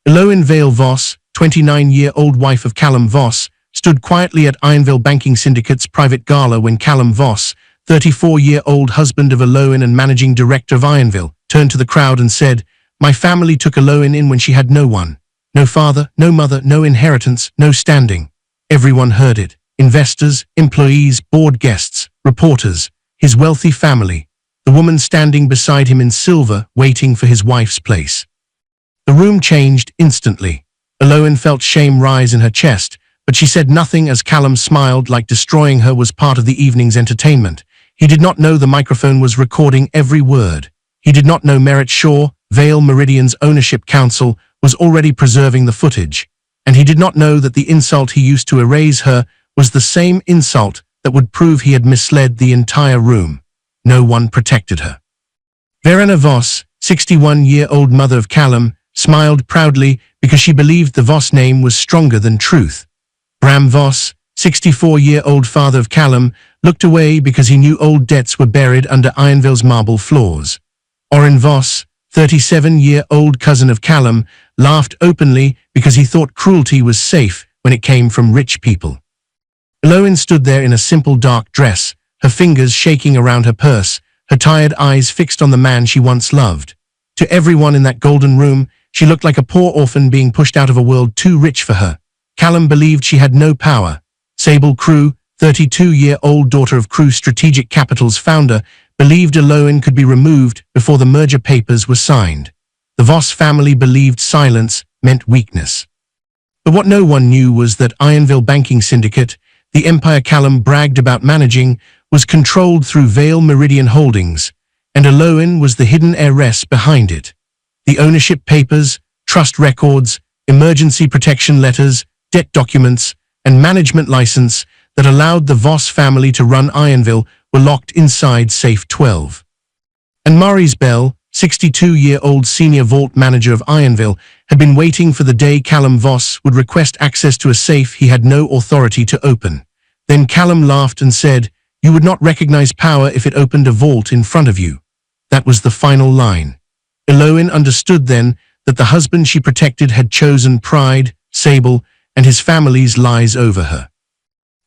Eloin Vale Voss, 29-year-old wife of Callum Voss, stood quietly at Ironville Banking Syndicate's private gala when Callum Voss, 34-year-old husband of Eloin and managing director of Ironville, turned to the crowd and said, "My family took Eloin in when she had no one. No father, no mother, no inheritance, no standing." Everyone heard it. Investors, employees, board guests, reporters, his wealthy family, the woman standing beside him in silver, waiting for his wife's place. The room changed instantly. Eloin felt shame rise in her chest, but she said nothing as Callum smiled like destroying her was part of the evening's entertainment. He did not know the microphone was recording every word. He did not know Merritt Shaw, Vale Meridian's ownership council, was already preserving the footage. And he did not know that the insult he used to erase her was the same insult that would prove he had misled the entire room. No one protected her. Verena Voss, 61-year-old mother of Callum, smiled proudly because she believed the Voss name was stronger than truth. Bram Voss, 64-year-old father of Callum, looked away because he knew old debts were buried under Ironville's marble floors. Orrin Voss, 37-year-old cousin of Callum, laughed openly because he thought cruelty was safe when it came from rich people. Eloin stood there in a simple dark dress, her fingers shaking around her purse, her tired eyes fixed on the man she once loved. To everyone in that golden room, she looked like a poor orphan being pushed out of a world too rich for her. Callum believed she had no power. Sable Crew, 32-year-old daughter of Crew Strategic Capital's founder, believed Eloin could be removed before the merger papers were signed. The Voss family believed silence meant weakness. But what no one knew was that Ironville Banking Syndicate, the empire Callum bragged about managing, was controlled through Vale Meridian Holdings, and Eloin was the hidden heiress behind it. The ownership papers, trust records, emergency protection letters, debt documents, and management license that allowed the Voss family to run Ironville were locked inside Safe 12. And Maurice Bell, 62-year-old senior vault manager of Ironville, had been waiting for the day Callum Voss would request access to a safe he had no authority to open. Then Callum laughed and said, "You would not recognize power if it opened a vault in front of you." That was the final line. Eloin understood then that the husband she protected had chosen pride, Sable, and his family's lies over her.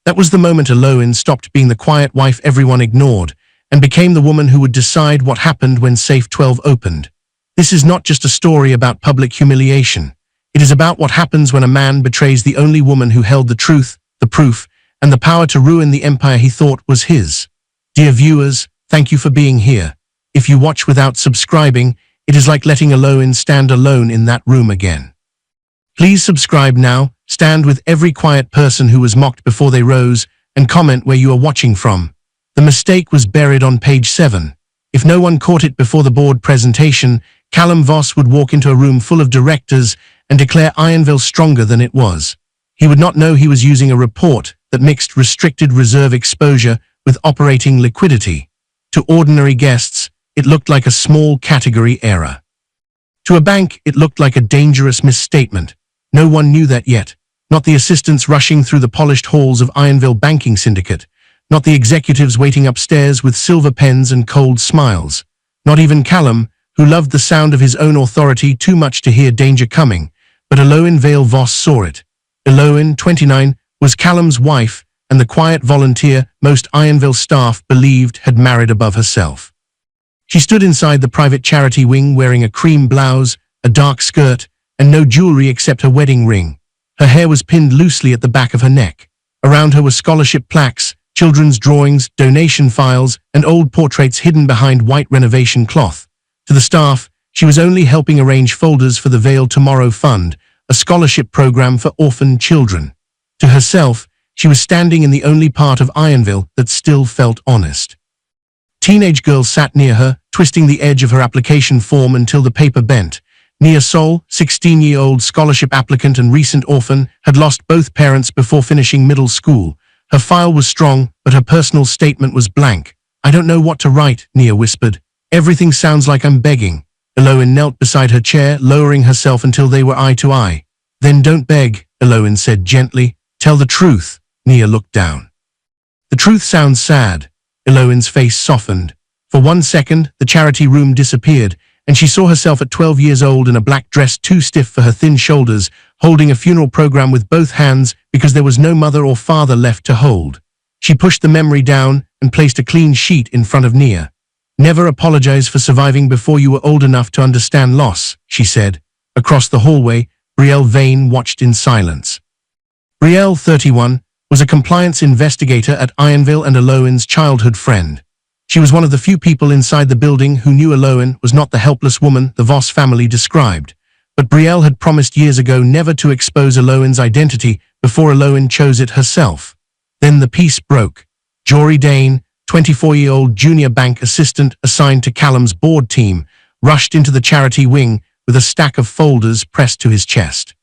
That was the moment Eloin stopped being the quiet wife everyone ignored and became the woman who would decide what happened when Safe 12 opened. This is not just a story about public humiliation. It is about what happens when a man betrays the only woman who held the truth, the proof, and the power to ruin the empire he thought was his. Dear viewers, thank you for being here. If you watch without subscribing, it is like letting Eloin stand alone in that room again. Please subscribe now, stand with every quiet person who was mocked before they rose, and comment where you are watching from. The mistake was buried on page 7. If no one caught it before the board presentation, Callum Voss would walk into a room full of directors and declare Ironville stronger than it was. He would not know he was using a report that mixed restricted reserve exposure with operating liquidity. To ordinary guests, it looked like a small category error. To a bank, it looked like a dangerous misstatement. No one knew that yet. Not the assistants rushing through the polished halls of Ironville Banking Syndicate. Not the executives waiting upstairs with silver pens and cold smiles. Not even Callum, who loved the sound of his own authority too much to hear danger coming. But Eloin Vale Voss saw it. Eloin, 29, was Callum's wife and the quiet volunteer most Ironville staff believed had married above herself. She stood inside the private charity wing wearing a cream blouse, a dark skirt, and no jewelry except her wedding ring. Her hair was pinned loosely at the back of her neck. Around her were scholarship plaques, children's drawings, donation files, and old portraits hidden behind white renovation cloth. To the staff, she was only helping arrange folders for the Vale Tomorrow Fund, a scholarship program for orphan children. To herself, she was standing in the only part of Ironville that still felt honest. Teenage girls sat near her, twisting the edge of her application form until the paper bent. Nia Sol, 16-year-old scholarship applicant and recent orphan, had lost both parents before finishing middle school. Her file was strong, but her personal statement was blank. "I don't know what to write," Nia whispered. "Everything sounds like I'm begging." Eloin knelt beside her chair, lowering herself until they were eye to eye. "Then don't beg," Eloin said gently. "Tell the truth." Nia looked down. "The truth sounds sad." Eloin's face softened. For 1 second, the charity room disappeared, and she saw herself at 12 years old in a black dress too stiff for her thin shoulders, holding a funeral program with both hands because there was no mother or father left to hold. She pushed the memory down and placed a clean sheet in front of Nia. "Never apologize for surviving before you were old enough to understand loss," she said. Across the hallway, Brielle Vane watched in silence. Brielle, 31, was a compliance investigator at Ironville and Eloin's childhood friend. She was one of the few people inside the building who knew Eloin was not the helpless woman the Voss family described. But Brielle had promised years ago never to expose Eloin's identity before Eloin chose it herself. Then the peace broke. Jory Dane, 24-year-old junior bank assistant assigned to Callum's board team, rushed into the charity wing with a stack of folders pressed to his chest.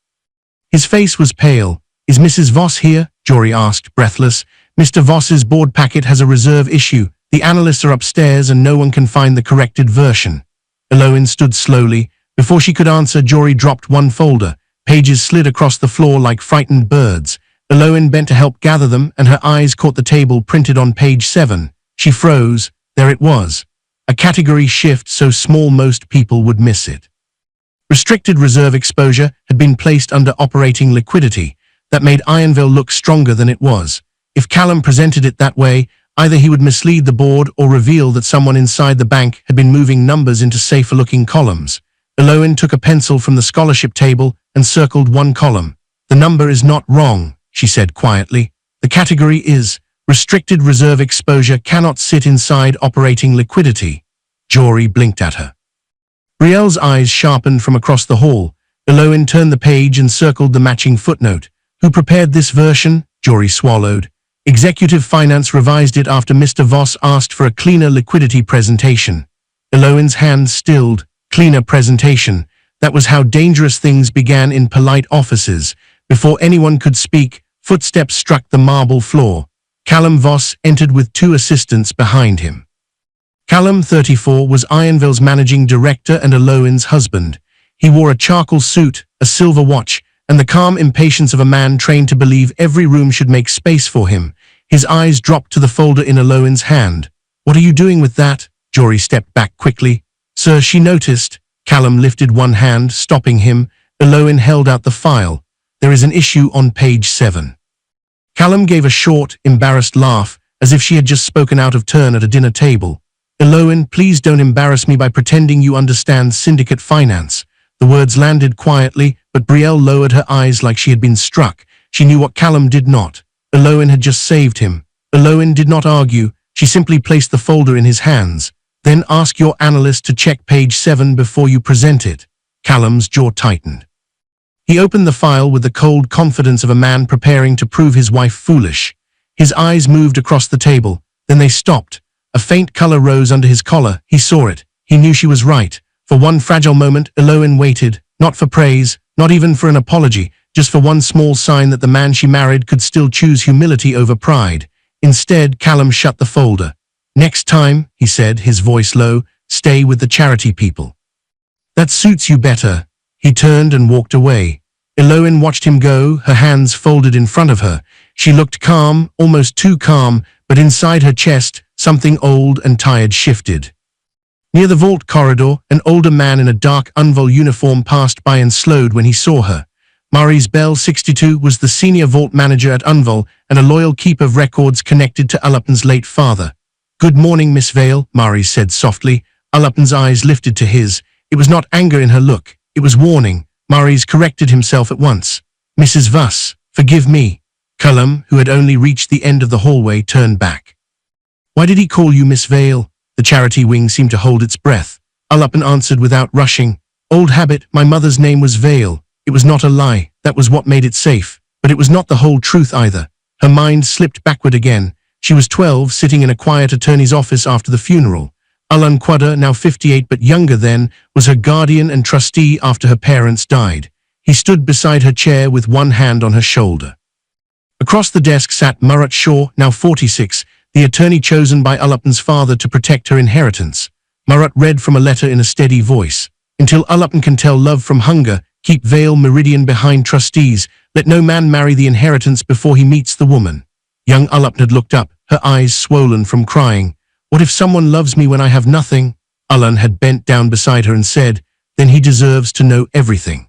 His face was pale. "Is Mrs. Voss here?" Jory asked, breathless. "Mr. Voss's board packet has a reserve issue. The analysts are upstairs and no one can find the corrected version." Eloin stood slowly. Before she could answer, Jory dropped one folder. Pages slid across the floor like frightened birds. Eloin bent to help gather them, and her eyes caught the table printed on page 7. She froze. There it was. A category shift so small most people would miss it. Restricted reserve exposure had been placed under operating liquidity. That made Ironville look stronger than it was. If Callum presented it that way, either he would mislead the board or reveal that someone inside the bank had been moving numbers into safer-looking columns. Eloin took a pencil from the scholarship table and circled one column. "The number is not wrong," she said quietly. "The category is restricted reserve exposure cannot sit inside operating liquidity." Jory blinked at her. Brielle's eyes sharpened from across the hall. Eloin turned the page and circled the matching footnote. "Who prepared this version?" Jory swallowed. "Executive Finance revised it after Mr. Voss asked for a cleaner liquidity presentation." Eloin's hand stilled. Cleaner presentation. That was how dangerous things began in polite offices. Before anyone could speak, footsteps struck the marble floor. Callum Voss entered with 2 assistants behind him. Callum, 34, was Ironville's managing director and Eloin's husband. He wore a charcoal suit, a silver watch, and the calm impatience of a man trained to believe every room should make space for him. His eyes dropped to the folder in Eloin's hand. "What are you doing with that?" Jory stepped back quickly. "Sir," she noticed. Callum lifted one hand, stopping him. Eloin held out the file. "There is an issue on page 7. Callum gave a short, embarrassed laugh, as if she had just spoken out of turn at a dinner table. "Eloin, please don't embarrass me by pretending you understand syndicate finance." The words landed quietly, but Brielle lowered her eyes like she had been struck. She knew what Callum did not. Eloin had just saved him. Eloin did not argue. She simply placed the folder in his hands. "Then ask your analyst to check page 7 before you present it." Callum's jaw tightened. He opened the file with the cold confidence of a man preparing to prove his wife foolish. His eyes moved across the table. Then they stopped. A faint color rose under his collar. He saw it. He knew she was right. For one fragile moment, Eloin waited, not for praise, not even for an apology, just for one small sign that the man she married could still choose humility over pride. Instead, Callum shut the folder. "Next time," he said, his voice low, "stay with the charity people. That suits you better." He turned and walked away. Eloin watched him go, her hands folded in front of her. She looked calm, almost too calm, but inside her chest, something old and tired shifted. Near the vault corridor, an older man in a dark Unvol uniform passed by and slowed when he saw her. Maurice Bell, 62, was the senior vault manager at Unvol and a loyal keep of records connected to Ulupton's late father. "Good morning, Miss Vale," Maurice said softly. Ulupton's eyes lifted to his. It was not anger in her look. It was warning. Maurice corrected himself at once. "Mrs. Voss, forgive me." Callum, who had only reached the end of the hallway, turned back. "Why did he call you Miss Vale?" The charity wing seemed to hold its breath. Ulupton answered without rushing. "Old habit, my mother's name was Vale. It was not a lie. That was what made it safe. But it was not the whole truth either." Her mind slipped backward again. She was 12, sitting in a quiet attorney's office after the funeral. Ulan Quadda, now 58 but younger then, was her guardian and trustee after her parents died. He stood beside her chair with one hand on her shoulder. Across the desk sat Murrat Shaw, now 46, the attorney chosen by Ulupton's father to protect her inheritance. Murrat read from a letter in a steady voice. "Until Ulupton can tell love from hunger, keep Vale Meridian behind trustees. Let no man marry the inheritance before he meets the woman." Young Ulupton had looked up, her eyes swollen from crying. "What if someone loves me when I have nothing?" Ulan had bent down beside her and said, "Then he deserves to know everything."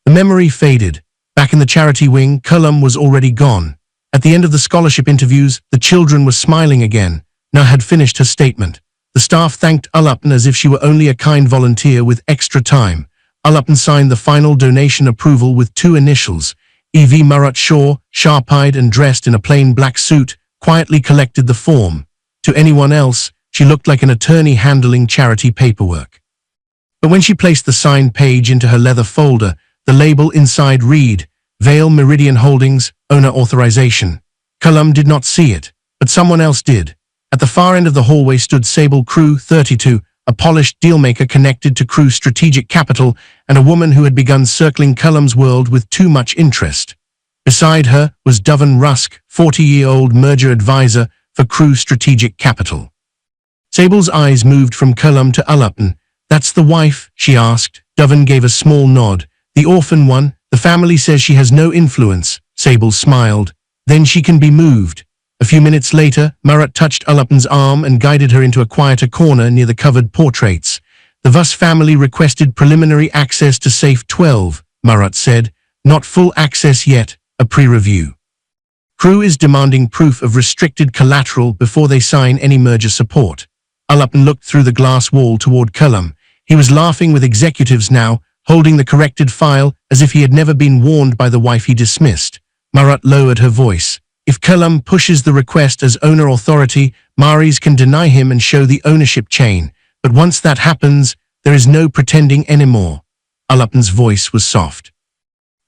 The memory faded. Back in the charity wing, Cullum was already gone. At the end of the scholarship interviews, the children were smiling again. Now had finished her statement. The staff thanked Ulan as if she were only a kind volunteer with extra time. Ulan signed the final donation approval with 2 initials. E.V. Murat Shaw, sharp-eyed and dressed in a plain black suit, quietly collected the form. To anyone else, she looked like an attorney handling charity paperwork. But when she placed the signed page into her leather folder, the label inside read, "Vale Meridian Holdings, Owner Authorization." Cullum did not see it, but someone else did. At the far end of the hallway stood Sable Crew 32, a polished dealmaker connected to Crew Strategic Capital, and a woman who had begun circling Cullum's world with too much interest. Beside her was Dovan Rusk, 40-year-old merger advisor for Crew Strategic Capital. Sable's eyes moved from Cullum to Ulan. "That's the wife?" she asked. Dovan gave a small nod. "The orphan one? The family says she has no influence." Sable smiled. "Then she can be moved." A few minutes later, Murat touched Ulan's arm and guided her into a quieter corner near the covered portraits. "The Vus family requested preliminary access to Safe 12, Murat said. "Not full access yet, a pre-review. Crew is demanding proof of restricted collateral before they sign any merger support." Ulan looked through the glass wall toward Cullum. He was laughing with executives now, holding the corrected file as if he had never been warned by the wife he dismissed. Murat lowered her voice. "If Cullum pushes the request as owner authority, Maris can deny him and show the ownership chain. But once that happens, there is no pretending anymore." Ulan's voice was soft.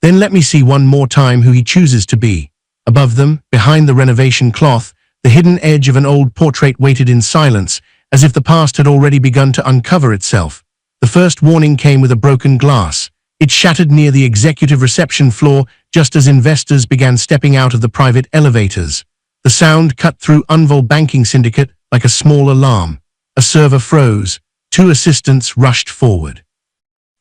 "Then let me see one more time who he chooses to be." Above them, behind the renovation cloth, the hidden edge of an old portrait waited in silence, as if the past had already begun to uncover itself. The first warning came with a broken glass. It shattered near the executive reception floor just as investors began stepping out of the private elevators. The sound cut through Unvol Banking Syndicate like a small alarm. A server froze. 2 assistants rushed forward.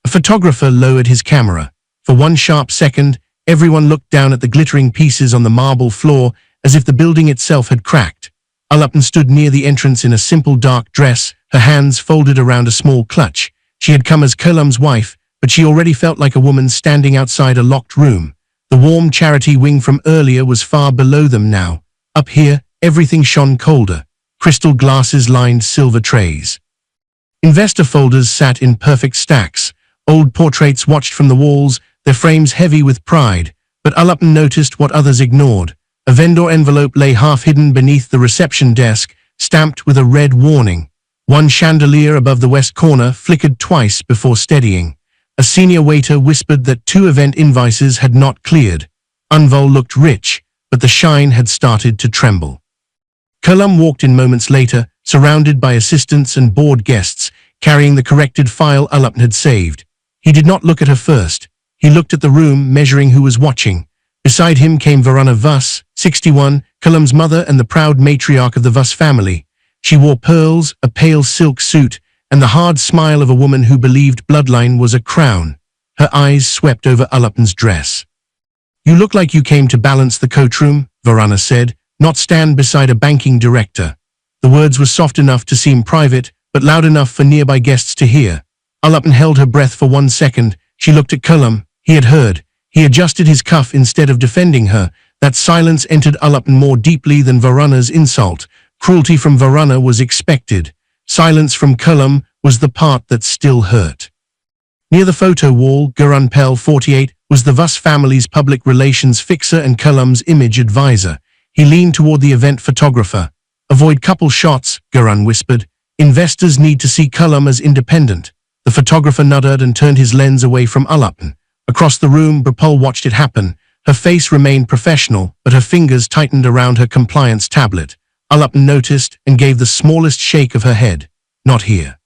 A photographer lowered his camera. For one sharp second, everyone looked down at the glittering pieces on the marble floor as if the building itself had cracked. Ulan stood near the entrance in a simple dark dress, her hands folded around a small clutch. She had come as Cullum's wife, but she already felt like a woman standing outside a locked room. The warm charity wing from earlier was far below them now. Up here, everything shone colder. Crystal glasses lined silver trays. Investor folders sat in perfect stacks. Old portraits watched from the walls, their frames heavy with pride. But Ulan noticed what others ignored. A vendor envelope lay half-hidden beneath the reception desk, stamped with a red warning. One chandelier above the west corner flickered twice before steadying. A senior waiter whispered that 2 event invoices had not cleared. Unvol looked rich, but the shine had started to tremble. Cullum walked in moments later, surrounded by assistants and board guests, carrying the corrected file Ulan had saved. He did not look at her first. He looked at the room, measuring who was watching. Beside him came Varana Vus, 61, Cullum's mother and the proud matriarch of the Vus family. She wore pearls, a pale silk suit, and the hard smile of a woman who believed bloodline was a crown. Her eyes swept over Ulan's dress. "You look like you came to balance the courtroom," Varana said, "not stand beside a banking director." The words were soft enough to seem private, but loud enough for nearby guests to hear. Ulan held her breath for 1 second. She looked at Cullum. He had heard. He adjusted his cuff instead of defending her. That silence entered Ulan more deeply than Varana's insult. Cruelty from Varana was expected. Silence from Cullum was the part that still hurt. Near the photo wall, Gurun Pell, 48, was the Vus family's public relations fixer and Cullum's image advisor. He leaned toward the event photographer. "Avoid couple shots," Gurun whispered. "Investors need to see Cullum as independent." The photographer nodded and turned his lens away from Ulan. Across the room, Brapul watched it happen. Her face remained professional, but her fingers tightened around her compliance tablet. Ulan noticed and gave the smallest shake of her head. "Not here."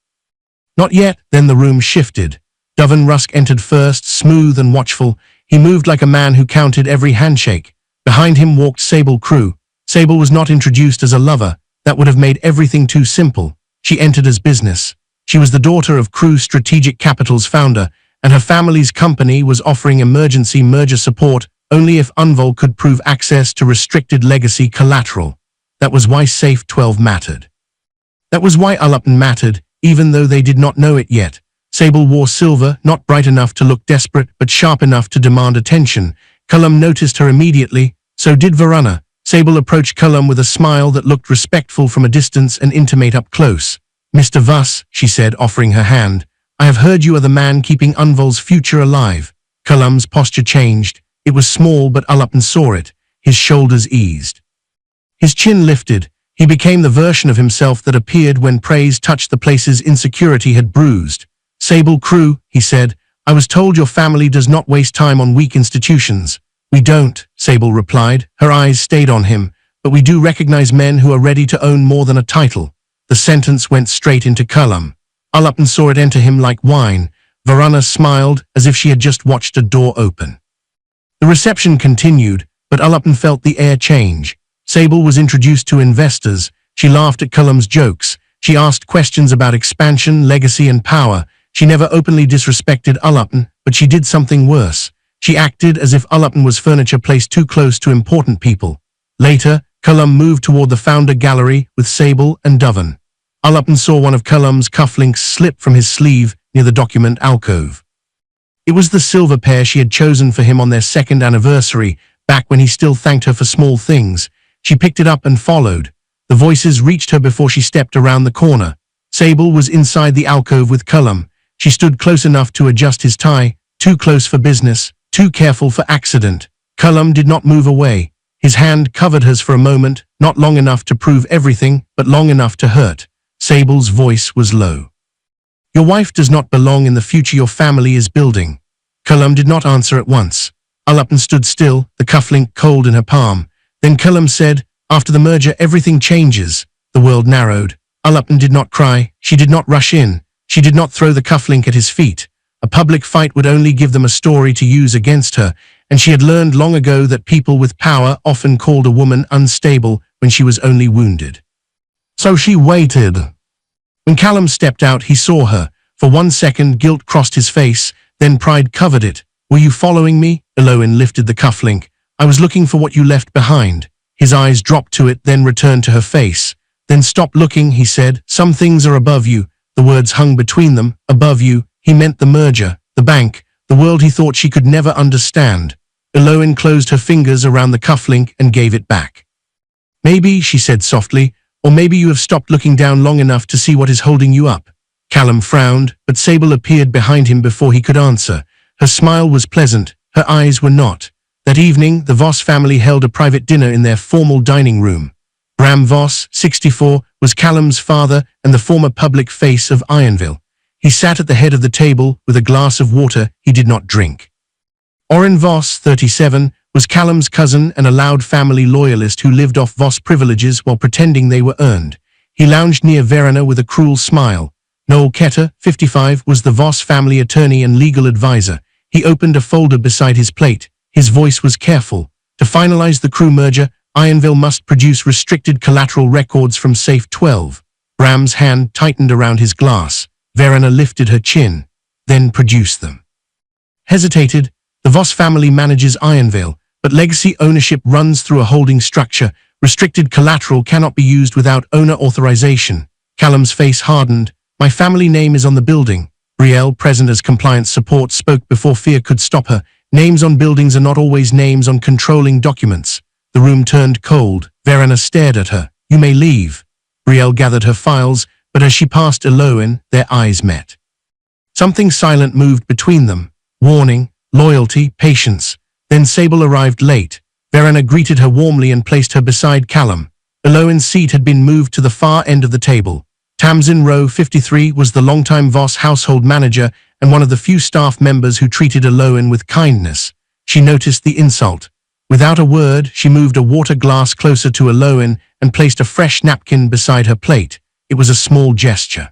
"Not yet." Then the room shifted. Dovan Rusk entered first, smooth and watchful. He moved like a man who counted every handshake. Behind him walked Sable Crew. Sable was not introduced as a lover. That would have made everything too simple. She entered as business. She was the daughter of Crew Strategic Capital's founder, and her family's company was offering emergency merger support only if Unvol could prove access to restricted legacy collateral. That was why Safe 12 mattered. That was why Ulan mattered. even though they did not know it yet. Sable wore silver, not bright enough to look desperate, but sharp enough to demand attention. Cullum noticed her immediately, so did Verona. Sable approached Cullum with a smile that looked respectful from a distance and intimate up close. "Mr. Voss," she said, offering her hand, "I have heard you are the man keeping Unvol's future alive." Cullum's posture changed. It was small, but Ulupin saw it. His shoulders eased. His chin lifted. He became the version of himself that appeared when praise touched the places insecurity had bruised. "Sable Crew," he said, "I was told your family does not waste time on weak institutions." "We don't," Sable replied. Her eyes stayed on him, "but we do recognize men who are ready to own more than a title." The sentence went straight into Cullum. Ulupin saw it enter him like wine. Verona smiled as if she had just watched a door open. The reception continued, but Ulupin felt the air change. Sable was introduced to investors. She laughed at Cullum's jokes. She asked questions about expansion, legacy, and power. She never openly disrespected Ulupin, but she did something worse. She acted as if Ulupin was furniture placed too close to important people. Later, Cullum moved toward the founder gallery with Sable and Doven. Ulupin saw one of Cullum's cufflinks slip from his sleeve near the document alcove. It was the silver pair she had chosen for him on their second anniversary, back when he still thanked her for small things. She picked it up and followed. The voices reached her before she stepped around the corner. Sable was inside the alcove with Cullum. She stood close enough to adjust his tie, too close for business, too careful for accident. Cullum did not move away. His hand covered hers for a moment, not long enough to prove everything, but long enough to hurt. Sable's voice was low. "Your wife does not belong in the future your family is building." Cullum did not answer at once. Ulupin stood still, the cufflink cold in her palm. Then Cullum said, "After the merger, everything changes." The world narrowed. Ulupin did not cry. She did not rush in. She did not throw the cufflink at his feet. A public fight would only give them a story to use against her, and she had learned long ago that people with power often called a woman unstable when she was only wounded. So she waited. When Callum stepped out, he saw her. For 1 second, guilt crossed his face, then pride covered it. "Were you following me?" Eloin lifted the cufflink. "I was looking for what you left behind." His eyes dropped to it, then returned to her face. "Then stop looking," he said. "Some things are above you." The words hung between them. Above you. He meant the merger, the bank, the world he thought she could never understand. Eloin closed her fingers around the cufflink and gave it back. "Maybe," she said softly, "or maybe you have stopped looking down long enough to see what is holding you up." Callum frowned, but Sable appeared behind him before he could answer. Her smile was pleasant, her eyes were not. That evening, the Voss family held a private dinner in their formal dining room. Bram Voss, 64, was Callum's father and the former public face of Ironville. He sat at the head of the table with a glass of water he did not drink. Orin Voss, 37, was Callum's cousin and a loud family loyalist who lived off Voss privileges while pretending they were earned. He lounged near Verona with a cruel smile. Noel Ketter, 55, was the Voss family attorney and legal advisor. He opened a folder beside his plate. His voice was careful. "To finalize the crew merger, Ironville must produce restricted collateral records from Safe 12. Bram's hand tightened around his glass. Verona lifted her chin, then produced them. Hesitated. The Voss family manages Ironville, but legacy ownership runs through a holding structure. Restricted collateral cannot be used without owner authorization. Callum's face hardened. "My family name is on the building." Brielle, present as compliance support, spoke before fear could stop her. "Names on buildings are not always names on controlling documents." The room turned cold. Verona stared at her. "You may leave." Brielle gathered her files, but as she passed Eloin, their eyes met. Something silent moved between them. Warning, loyalty, patience. Then Sable arrived late. Verona greeted her warmly and placed her beside Callum. Eloin's seat had been moved to the far end of the table. Tamsin Rowe, 53, was the longtime Voss household manager and one of the few staff members who treated Eloin with kindness. She noticed the insult. Without a word, she moved a water glass closer to Eloin and placed a fresh napkin beside her plate. It was a small gesture.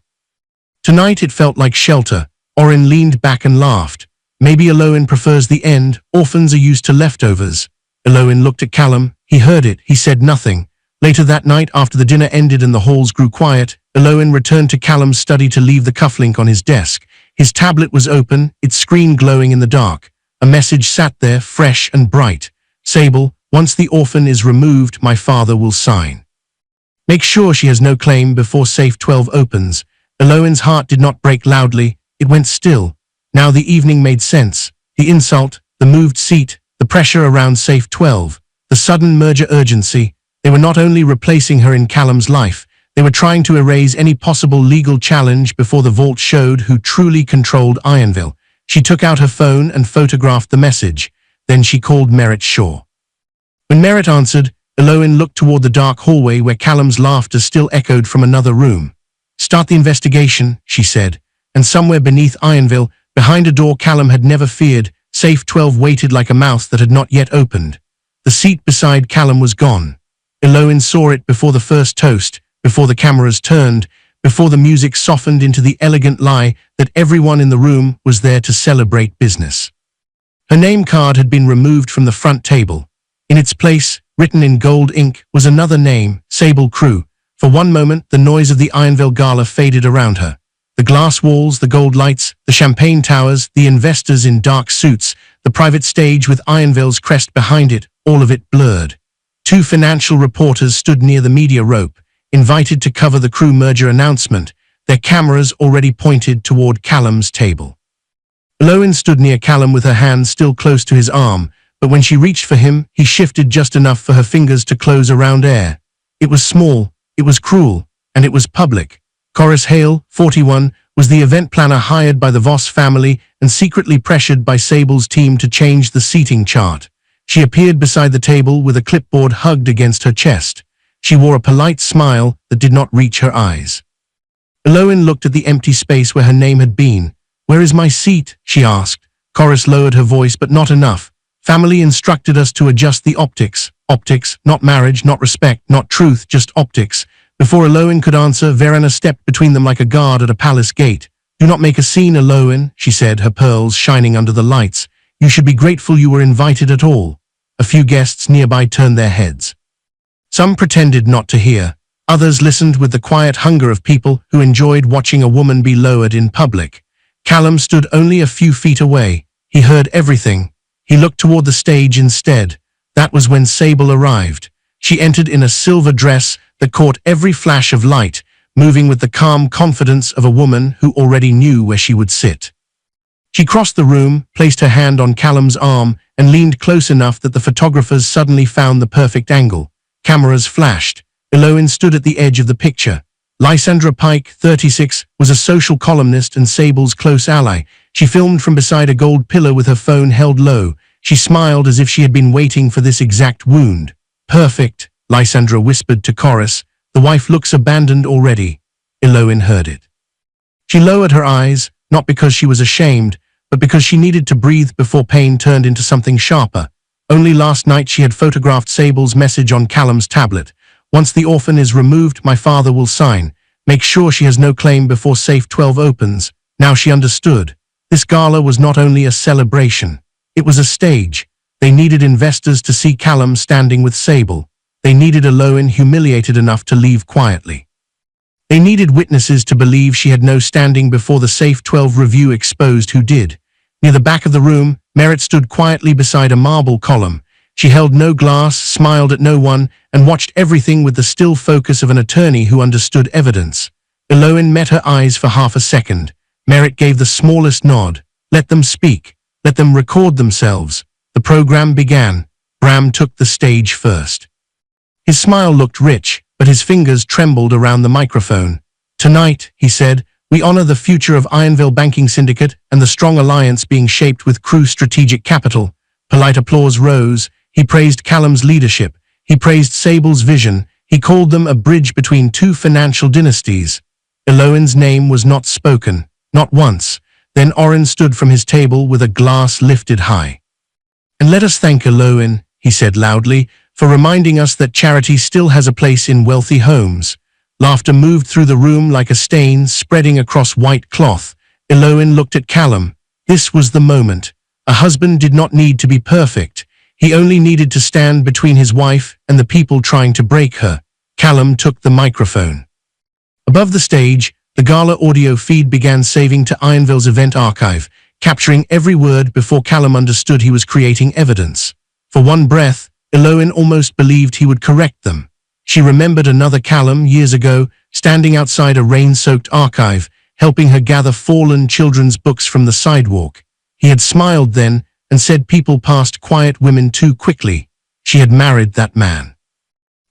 Tonight it felt like shelter. Orin leaned back and laughed. "Maybe Eloin prefers the end. Orphans are used to leftovers." Eloin looked at Callum. He heard it. He said nothing. Later that night, after the dinner ended and the halls grew quiet, Eloin returned to Callum's study to leave the cufflink on his desk. His tablet was open, its screen glowing in the dark. A message sat there, fresh and bright. "Sable, once the orphan is removed, my father will sign. Make sure she has no claim before Safe 12 opens." Eloin's heart did not break loudly, it went still. Now the evening made sense. The insult, the moved seat, the pressure around Safe 12, the sudden merger urgency. They were not only replacing her in Callum's life, they were trying to erase any possible legal challenge before the vault showed who truly controlled Ironville. She took out her phone and photographed the message. Then she called Merritt Shaw. When Merritt answered, Eloin looked toward the dark hallway where Callum's laughter still echoed from another room. "Start the investigation," she said, and somewhere beneath Ironville, behind a door Callum had never feared, Safe 12 waited like a mouth that had not yet opened. The seat beside Callum was gone. Eloin saw it before the first toast, before the cameras turned, before the music softened into the elegant lie that everyone in the room was there to celebrate business. Her name card had been removed from the front table. In its place, written in gold ink, was another name, Sable Crew. For one moment, the noise of the Ironville gala faded around her. The glass walls, the gold lights, the champagne towers, the investors in dark suits, the private stage with Ironville's crest behind it, all of it blurred. Two financial reporters stood near the media rope, invited to cover the Crew merger announcement, their cameras already pointed toward Callum's table. Eloin stood near Callum with her hand still close to his arm, but when she reached for him, he shifted just enough for her fingers to close around air. It was small, it was cruel, and it was public. Corus Hale, 41, was the event planner hired by the Voss family and secretly pressured by Sable's team to change the seating chart. She appeared beside the table with a clipboard hugged against her chest. She wore a polite smile that did not reach her eyes. Eloin looked at the empty space where her name had been. "Where is my seat?" she asked. Corus lowered her voice, but not enough. "Family instructed us to adjust the optics." Optics, not marriage, not respect, not truth, just optics. Before Eloin could answer, Verena stepped between them like a guard at a palace gate. "Do not make a scene, Eloin," she said, her pearls shining under the lights. "You should be grateful you were invited at all." A few guests nearby turned their heads. Some pretended not to hear. Others listened with the quiet hunger of people who enjoyed watching a woman be lowered in public. Callum stood only a few feet away. He heard everything. He looked toward the stage instead. That was when Sable arrived. She entered in a silver dress that caught every flash of light, moving with the calm confidence of a woman who already knew where she would sit. She crossed the room, placed her hand on Callum's arm, and leaned close enough that the photographers suddenly found the perfect angle. Cameras flashed. Eloin stood at the edge of the picture. Lysandra Pike, 36, was a social columnist and Sable's close ally. She filmed from beside a gold pillar with her phone held low. She smiled as if she had been waiting for this exact wound. "Perfect," Lysandra whispered to Corus. "The wife looks abandoned already." Eloin heard it. She lowered her eyes, not because she was ashamed, but because she needed to breathe before pain turned into something sharper. Only last night she had photographed Sable's message on Callum's tablet. "Once the orphan is removed, my father will sign. Make sure she has no claim before Safe 12 opens." Now she understood. This gala was not only a celebration. It was a stage. They needed investors to see Callum standing with Sable. They needed Eloin humiliated enough to leave quietly. They needed witnesses to believe she had no standing before the Safe 12 review exposed who did. Near the back of the room, Merritt stood quietly beside a marble column. She held no glass, smiled at no one, and watched everything with the still focus of an attorney who understood evidence. Eloin met her eyes for half a second. Merritt gave the smallest nod. "Let them speak. Let them record themselves." The program began. Bram took the stage first. His smile looked rich, but his fingers trembled around the microphone. "Tonight," he said, "we honor the future of Ironville Banking Syndicate and the strong alliance being shaped with Crew strategic capital." Polite applause rose. He praised Callum's leadership. He praised Sable's vision. He called them a bridge between two financial dynasties. Eloin's name was not spoken, not once. Then Oren stood from his table with a glass lifted high. "And let us thank Eloin," he said loudly, "for reminding us that charity still has a place in wealthy homes." Laughter moved through the room like a stain spreading across white cloth. Eloin looked at Callum. This was the moment. A husband did not need to be perfect. He only needed to stand between his wife and the people trying to break her. Callum took the microphone. Above the stage, the gala audio feed began saving to Ironville's event archive, capturing every word before Callum understood he was creating evidence. For one breath, Eloin almost believed he would correct them. She remembered another Callum years ago, standing outside a rain-soaked archive, helping her gather fallen children's books from the sidewalk. He had smiled then and said people passed quiet women too quickly. She had married that man.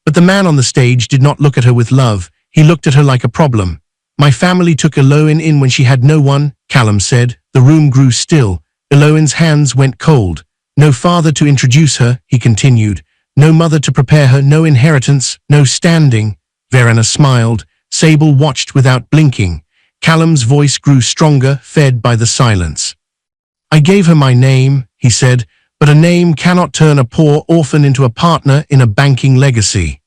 But the man on the stage did not look at her with love. He looked at her like a problem. My family took Eloin in when she had no one, Callum said. The room grew still. Eloin's hands went cold. No father to introduce her, he continued. No mother to prepare her, no inheritance, no standing. Verena smiled. Sable watched without blinking. Callum's voice grew stronger, fed by the silence. I gave her my name, he said, but a name cannot turn a poor orphan into a partner in a banking legacy.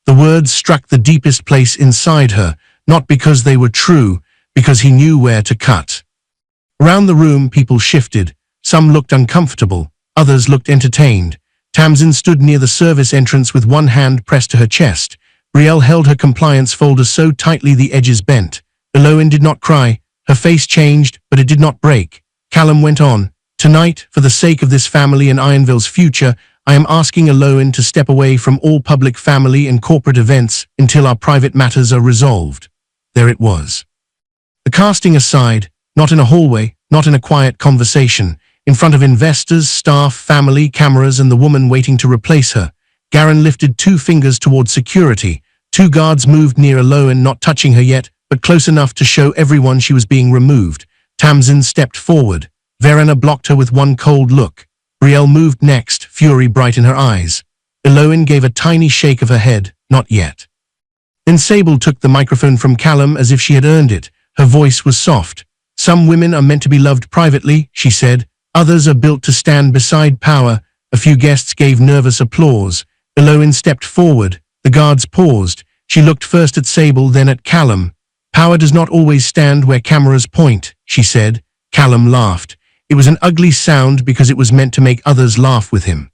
The words struck the deepest place inside her, not because they were true, because he knew where to cut. Around the room, people shifted. Some looked uncomfortable, others looked entertained. Tamsin stood near the service entrance with one hand pressed to her chest. Brielle held her compliance folder so tightly the edges bent. Eloin did not cry. Her face changed, but it did not break. Callum went on. Tonight, for the sake of this family and Ironville's future, I am asking Eloin to step away from all public family and corporate events until our private matters are resolved. There it was. The casting aside, not in a hallway, not in a quiet conversation, in front of investors, staff, family, cameras, and the woman waiting to replace her. Garin lifted 2 fingers toward security. 2 guards moved near Eloin, not touching her yet, but close enough to show everyone she was being removed. Tamsin stepped forward. Verena blocked her with one cold look. Brielle moved next, fury bright in her eyes. Eloin gave a tiny shake of her head, not yet. Then Sable took the microphone from Callum as if she had earned it. Her voice was soft. Some women are meant to be loved privately, she said. Others are built to stand beside power. A few guests gave nervous applause. Eloin stepped forward. The guards paused. She looked first at Sable, then at Callum. Power does not always stand where cameras point, she said. Callum laughed. It was an ugly sound because it was meant to make others laugh with him.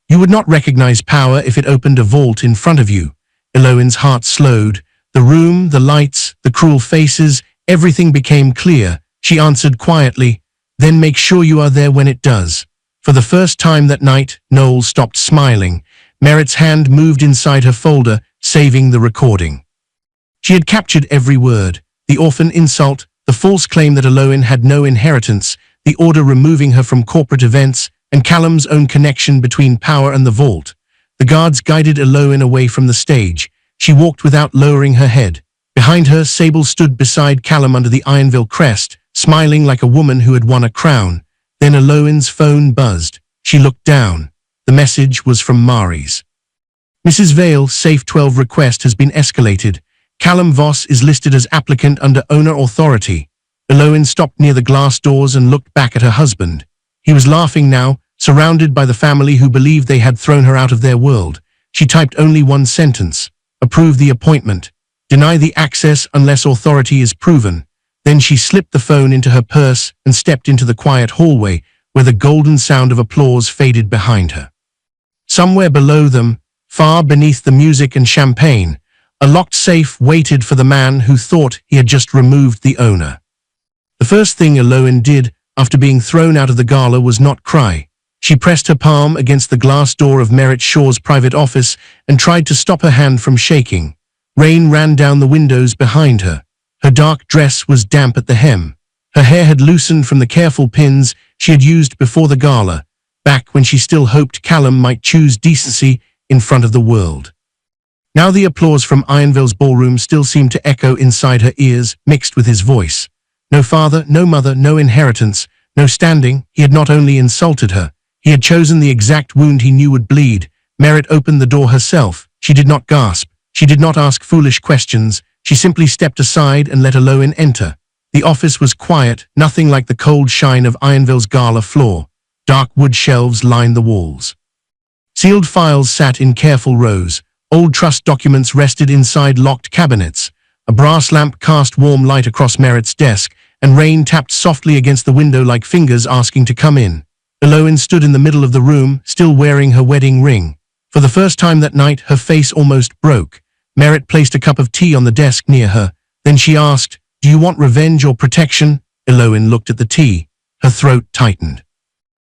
You would not recognize power if it opened a vault in front of you. Eloin's heart slowed. The room, the lights, the cruel faces, everything became clear. She answered quietly, then make sure you are there when it does. For the first time that night, Noel stopped smiling. Merritt's hand moved inside her folder, saving the recording. She had captured every word. The orphan insult, the false claim that Eloin had no inheritance, the order removing her from corporate events, and Callum's own connection between power and the vault. The guards guided Eloin away from the stage. She walked without lowering her head. Behind her, Sable stood beside Callum under the Ironville crest, smiling like a woman who had won a crown. Then Eloin's phone buzzed. She looked down. The message was from Mary's. Mrs. Vale, Safe 12 request has been escalated. Callum Voss is listed as applicant under owner authority. Eloin stopped near the glass doors and looked back at her husband. He was laughing now, surrounded by the family who believed they had thrown her out of their world. She typed only one sentence. Approve the appointment. Deny the access unless authority is proven. Then she slipped the phone into her purse and stepped into the quiet hallway where the golden sound of applause faded behind her. Somewhere below them, far beneath the music and champagne, a locked safe waited for the man who thought he had just removed the owner. The first thing Eloin did after being thrown out of the gala was not cry. She pressed her palm against the glass door of Merritt Shaw's private office and tried to stop her hand from shaking. Rain ran down the windows behind her. Her dark dress was damp at the hem. Her hair had loosened from the careful pins she had used before the gala, back when she still hoped Callum might choose decency in front of the world. Now the applause from Ironville's ballroom still seemed to echo inside her ears, mixed with his voice. No father, no mother, no inheritance, no standing. He had not only insulted her, he had chosen the exact wound he knew would bleed. Merritt opened the door herself. She did not gasp. She did not ask foolish questions. She simply stepped aside and let Eloin enter. The office was quiet, nothing like the cold shine of Ironville's gala floor. Dark wood shelves lined the walls. Sealed files sat in careful rows. Old trust documents rested inside locked cabinets. A brass lamp cast warm light across Merritt's desk, and rain tapped softly against the window like fingers asking to come in. Eloin stood in the middle of the room, still wearing her wedding ring. For the first time that night, her face almost broke. Merritt placed a cup of tea on the desk near her. Then she asked, "Do you want revenge or protection?" Eloin looked at the tea. Her throat tightened.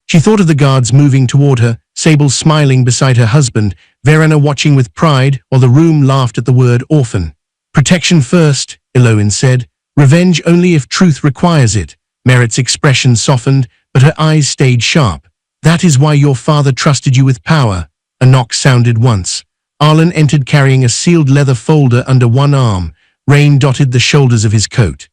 She thought of the guards moving toward her, Sable smiling beside her husband, Verena watching with pride, while the room laughed at the word orphan. Protection first, Eloin said. Revenge only if truth requires it. Merritt's expression softened, but her eyes stayed sharp. That is why your father trusted you with power. A knock sounded once. Arlen entered carrying a sealed leather folder under one arm. Rain dotted the shoulders of his coat.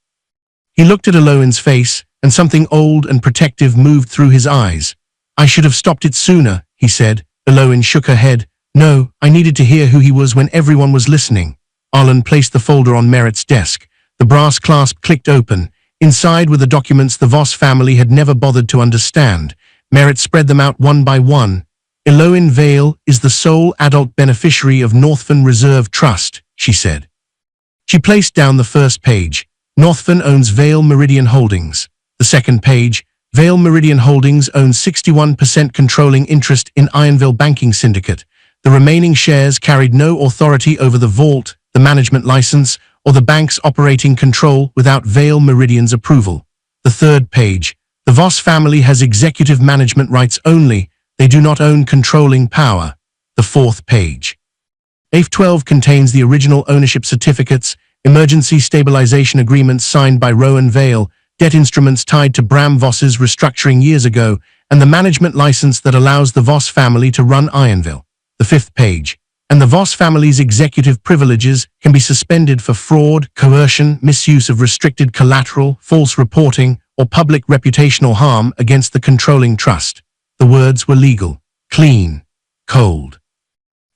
He looked at Eloin's face, and something old and protective moved through his eyes. I should have stopped it sooner, he said. Eloin shook her head. No, I needed to hear who he was when everyone was listening. Arlen placed the folder on Merritt's desk. The brass clasp clicked open. Inside were the documents the Voss family had never bothered to understand. Merritt spread them out one by one. Eloin Vale is the sole adult beneficiary of Northfen Reserve Trust, she said. She placed down the first page. Northfen owns Vale Meridian Holdings. The second page. Vale Meridian Holdings owns 61% controlling interest in Ironville Banking Syndicate. The remaining shares carried no authority over the vault, the management license, or the bank's operating control without Vale Meridian's approval. The third page. The Voss family has executive management rights only. They do not own controlling power. The fourth page. AF-12 contains the original ownership certificates, emergency stabilization agreements signed by Rowan Vale, debt instruments tied to Bram Voss's restructuring years ago, and the management license that allows the Voss family to run Ironville. The fifth page. And the Voss family's executive privileges can be suspended for fraud, coercion, misuse of restricted collateral, false reporting, or public reputational harm against the controlling trust. The words were legal, clean, cold.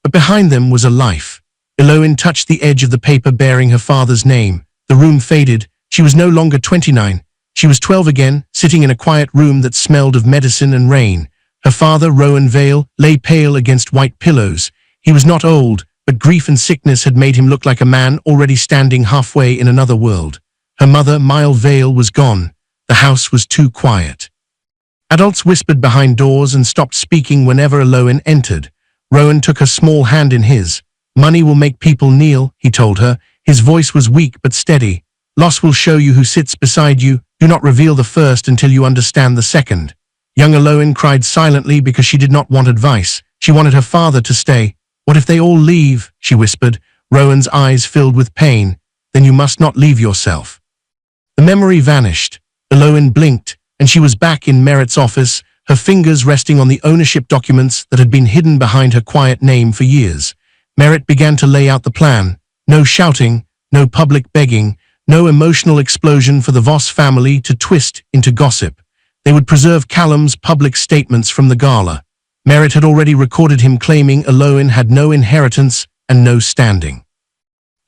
But behind them was a life. Eloin touched the edge of the paper bearing her father's name. The room faded. She was no longer 29. She was 12 again, sitting in a quiet room that smelled of medicine and rain. Her father, Rowan Vale, lay pale against white pillows. He was not old, but grief and sickness had made him look like a man already standing halfway in another world. Her mother, Mile Vale, was gone. The house was too quiet. Adults whispered behind doors and stopped speaking whenever Eloin entered. Rowan took her small hand in his. Money will make people kneel, he told her. His voice was weak but steady. Loss will show you who sits beside you. Do not reveal the first until you understand the second. Young Eloin cried silently because she did not want advice. She wanted her father to stay. What if they all leave? She whispered. Rowan's eyes filled with pain. Then you must not leave yourself. The memory vanished. Eloin blinked, and she was back in Merritt's office, her fingers resting on the ownership documents that had been hidden behind her quiet name for years. Merritt began to lay out the plan. No shouting, no public begging, no emotional explosion for the Voss family to twist into gossip. They would preserve Callum's public statements from the gala. Merritt had already recorded him claiming Eloin had no inheritance and no standing.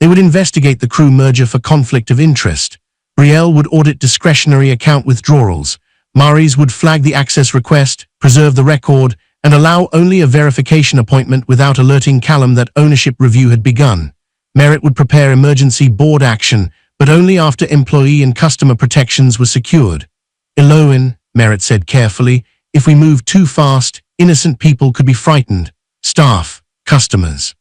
They would investigate the crew merger for conflict of interest. Brielle would audit discretionary account withdrawals. Maris would flag the access request, preserve the record, and allow only a verification appointment without alerting Callum that ownership review had begun. Merritt would prepare emergency board action, but only after employee and customer protections were secured. Eloin, Merritt said carefully, if we move too fast, innocent people could be frightened. Staff, customers.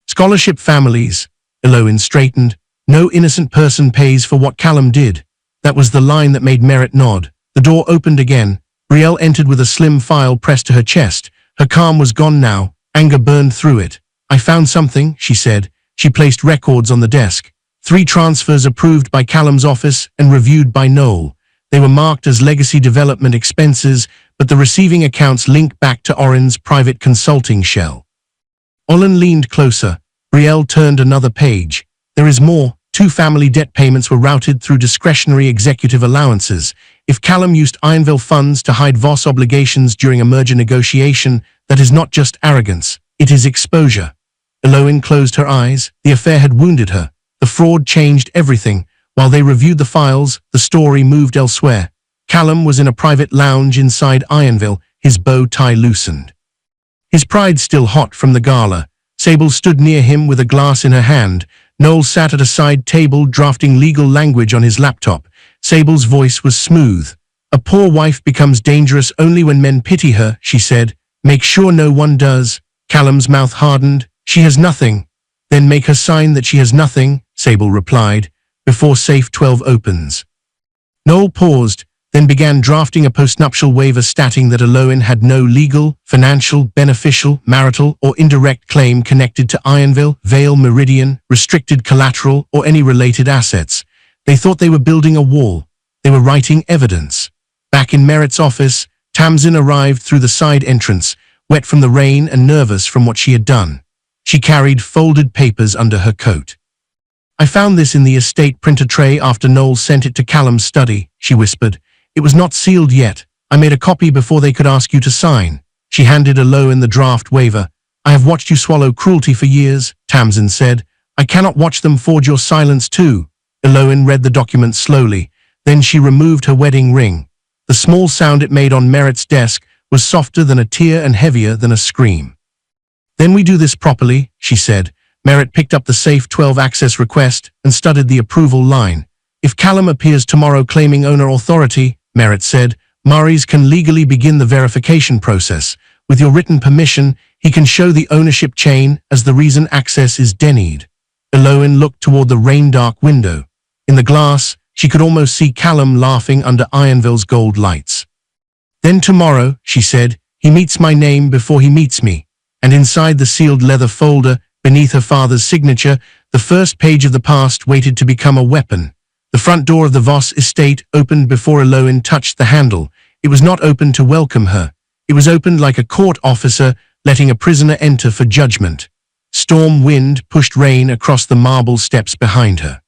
Scholarship families, Eloin straightened. No innocent person pays for what Callum did. That was the line that made Merritt nod. The door opened again. Brielle entered with a slim file pressed to her chest. Her calm was gone now. Anger burned through it. I found something, she said. She placed records on the desk. 3 transfers approved by Callum's office and reviewed by Noel. They were marked as legacy development expenses, but the receiving accounts linked back to Oren's private consulting shell. Olin leaned closer. Brielle turned another page. There is more. 2 family debt payments were routed through discretionary executive allowances. If Callum used Ironville funds to hide Voss obligations during a merger negotiation, that is not just arrogance, it is exposure. Eloin closed her eyes. The affair had wounded her. The fraud changed everything. While they reviewed the files, the story moved elsewhere. Callum was in a private lounge inside Ironville, his bow tie loosened. His pride still hot from the gala. Sable stood near him with a glass in her hand. Noel sat at a side table drafting legal language on his laptop. Sable's voice was smooth. A poor wife becomes dangerous only when men pity her, she said. Make sure no one does. Callum's mouth hardened. She has nothing. Then make her sign that she has nothing, Sable replied, before Safe 12 opens. Noel paused. then began drafting a postnuptial waiver stating that Eloin had no legal, financial, beneficial, marital, or indirect claim connected to Ironville, Vale Meridian, restricted collateral, or any related assets. They thought they were building a wall. They were writing evidence. Back in Merritt's office, Tamsin arrived through the side entrance, wet from the rain and nervous from what she had done. She carried folded papers under her coat. "I found this in the estate printer tray after Noel sent it to Callum's study," she whispered. "It was not sealed yet. I made a copy before they could ask you to sign." She handed Eloin the draft waiver. "I have watched you swallow cruelty for years," Tamsin said. "I cannot watch them forge your silence too." Eloin read the document slowly. Then she removed her wedding ring. The small sound it made on Merritt's desk was softer than a tear and heavier than a scream. "Then we do this properly," she said. Merritt picked up the Safe 12 access request and studied the approval line. "If Callum appears tomorrow claiming owner authority," Merritt said, "Murray's can legally begin the verification process. With your written permission, he can show the ownership chain as the reason access is denied." Eloin looked toward the rain-dark window. In the glass, she could almost see Callum laughing under Ironville's gold lights. "Then tomorrow," she said, "he meets my name before he meets me." And inside the sealed leather folder, beneath her father's signature, the first page of the past waited to become a weapon. The front door of the Voss estate opened before Eloin touched the handle. It was not opened to welcome her. It was opened like a court officer letting a prisoner enter for judgment. Storm wind pushed rain across the marble steps behind her.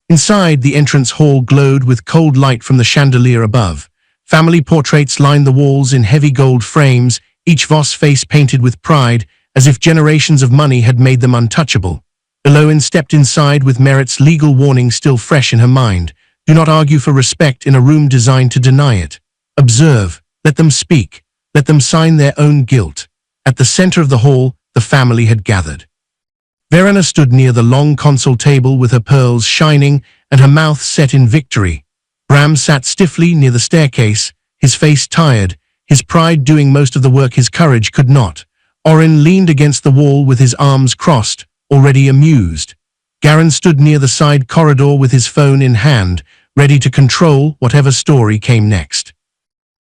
Inside, the entrance hall glowed with cold light from the chandelier above. Family portraits lined the walls in heavy gold frames, each Voss face painted with pride, as if generations of money had made them untouchable. Eloin stepped inside with Merritt's legal warning still fresh in her mind. Do not argue for respect in a room designed to deny it. Observe. Let them speak. Let them sign their own guilt. At the center of the hall, the family had gathered. Verena stood near the long console table with her pearls shining and her mouth set in victory. Bram sat stiffly near the staircase, his face tired, his pride doing most of the work his courage could not. Orin leaned against the wall with his arms crossed, already amused. Garin stood near the side corridor with his phone in hand, ready to control whatever story came next.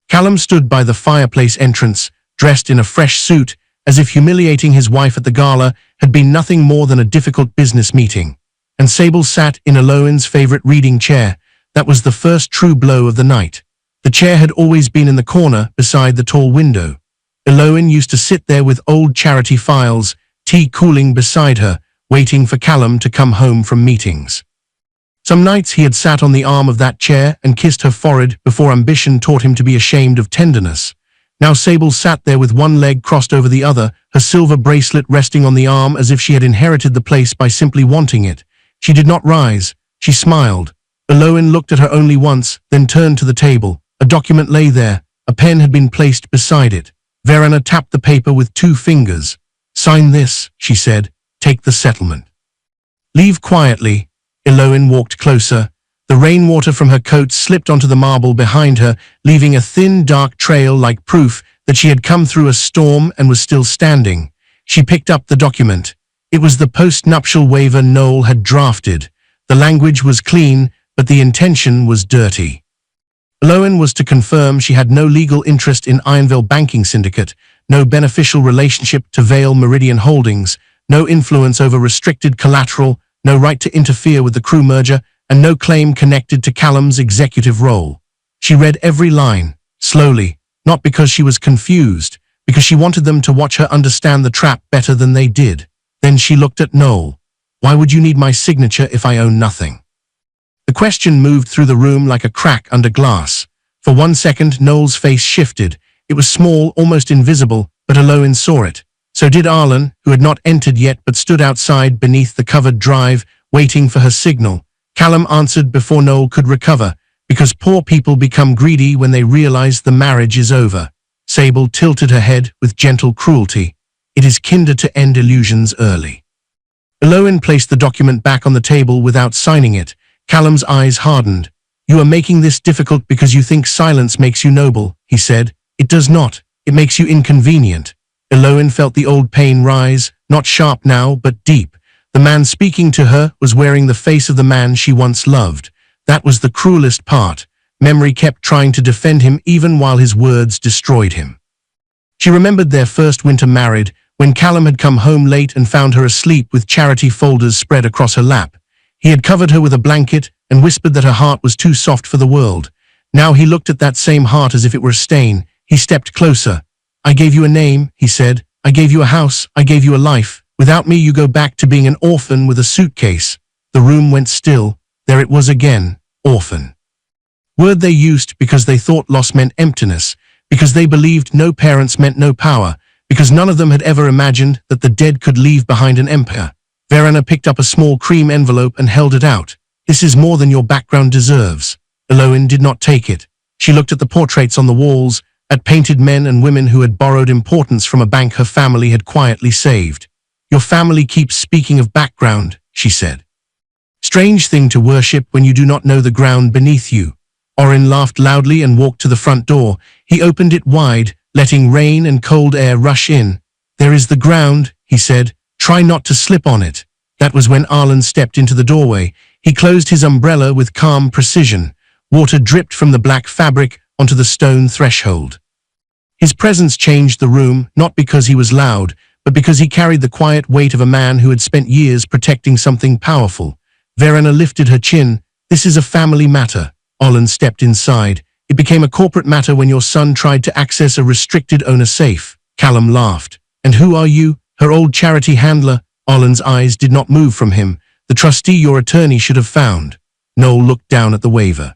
Callum stood by the fireplace entrance, dressed in a fresh suit, as if humiliating his wife at the gala had been nothing more than a difficult business meeting. And Sable sat in Eloin's favorite reading chair. That was the first true blow of the night. The chair had always been in the corner beside the tall window. Eloin used to sit there with old charity files, tea cooling beside her, waiting for Callum to come home from meetings. Some nights he had sat on the arm of that chair and kissed her forehead before ambition taught him to be ashamed of tenderness. Now Sable sat there with one leg crossed over the other, her silver bracelet resting on the arm as if she had inherited the place by simply wanting it. She did not rise. She smiled. Eloin looked at her only once, then turned to the table. A document lay there. A pen had been placed beside it. Verena tapped the paper with 2 fingers. "Sign this," she said. "Take the settlement." "Leave quietly." Eloin walked closer. The rainwater from her coat slipped onto the marble behind her, leaving a thin, dark trail like proof that she had come through a storm and was still standing. She picked up the document. It was the post-nuptial waiver Noel had drafted. The language was clean, but the intention was dirty. Eloin was to confirm she had no legal interest in Ironville Banking Syndicate, no beneficial relationship to Vale Meridian Holdings, no influence over restricted collateral, no right to interfere with the crew merger, and no claim connected to Callum's executive role. She read every line, slowly, not because she was confused, because she wanted them to watch her understand the trap better than they did. Then she looked at Noel. "Why would you need my signature if I own nothing?" The question moved through the room like a crack under glass. For 1 second, Noel's face shifted. It was small, almost invisible, but Eloin saw it. So did Arlen, who had not entered yet but stood outside beneath the covered drive, waiting for her signal. Callum answered before Noel could recover, because poor people become greedy when they realize the marriage is over. Sable tilted her head with gentle cruelty. It is kinder to end illusions early. Eloin placed the document back on the table without signing it. Callum's eyes hardened. "You are making this difficult because you think silence makes you noble," he said. "It does not. It makes you inconvenient." Eloin felt the old pain rise, not sharp now, but deep. The man speaking to her was wearing the face of the man she once loved. That was the cruelest part. Memory kept trying to defend him even while his words destroyed him. She remembered their first winter married, when Callum had come home late and found her asleep with charity folders spread across her lap. He had covered her with a blanket and whispered that her heart was too soft for the world. Now he looked at that same heart as if it were a stain. He stepped closer. "I gave you a name," he said. "I gave you a house. I gave you a life. Without me you go back to being an orphan with a suitcase." The room went still. There it was again. Orphan. Word they used because they thought loss meant emptiness, because they believed no parents meant no power, because none of them had ever imagined that the dead could leave behind an empire. Verena picked up a small cream envelope and held it out. "This is more than your background deserves." Eloin did not take it. She looked at the portraits on the walls, at painted men and women who had borrowed importance from a bank her family had quietly saved. "Your family keeps speaking of background," she said. "Strange thing to worship when you do not know the ground beneath you." Orin laughed loudly and walked to the front door. He opened it wide, letting rain and cold air rush in. "There is the ground," he said. "Try not to slip on it." That was when Arlen stepped into the doorway. He closed his umbrella with calm precision. Water dripped from the black fabric onto the stone threshold. His presence changed the room, not because he was loud, but because he carried the quiet weight of a man who had spent years protecting something powerful. Verena lifted her chin. "This is a family matter." Arlen stepped inside. "It became a corporate matter when your son tried to access a restricted owner safe." Callum laughed. "And who are you? Her old charity handler?" Arlen's eyes did not move from him. "The trustee your attorney should have found." Noel looked down at the waiver.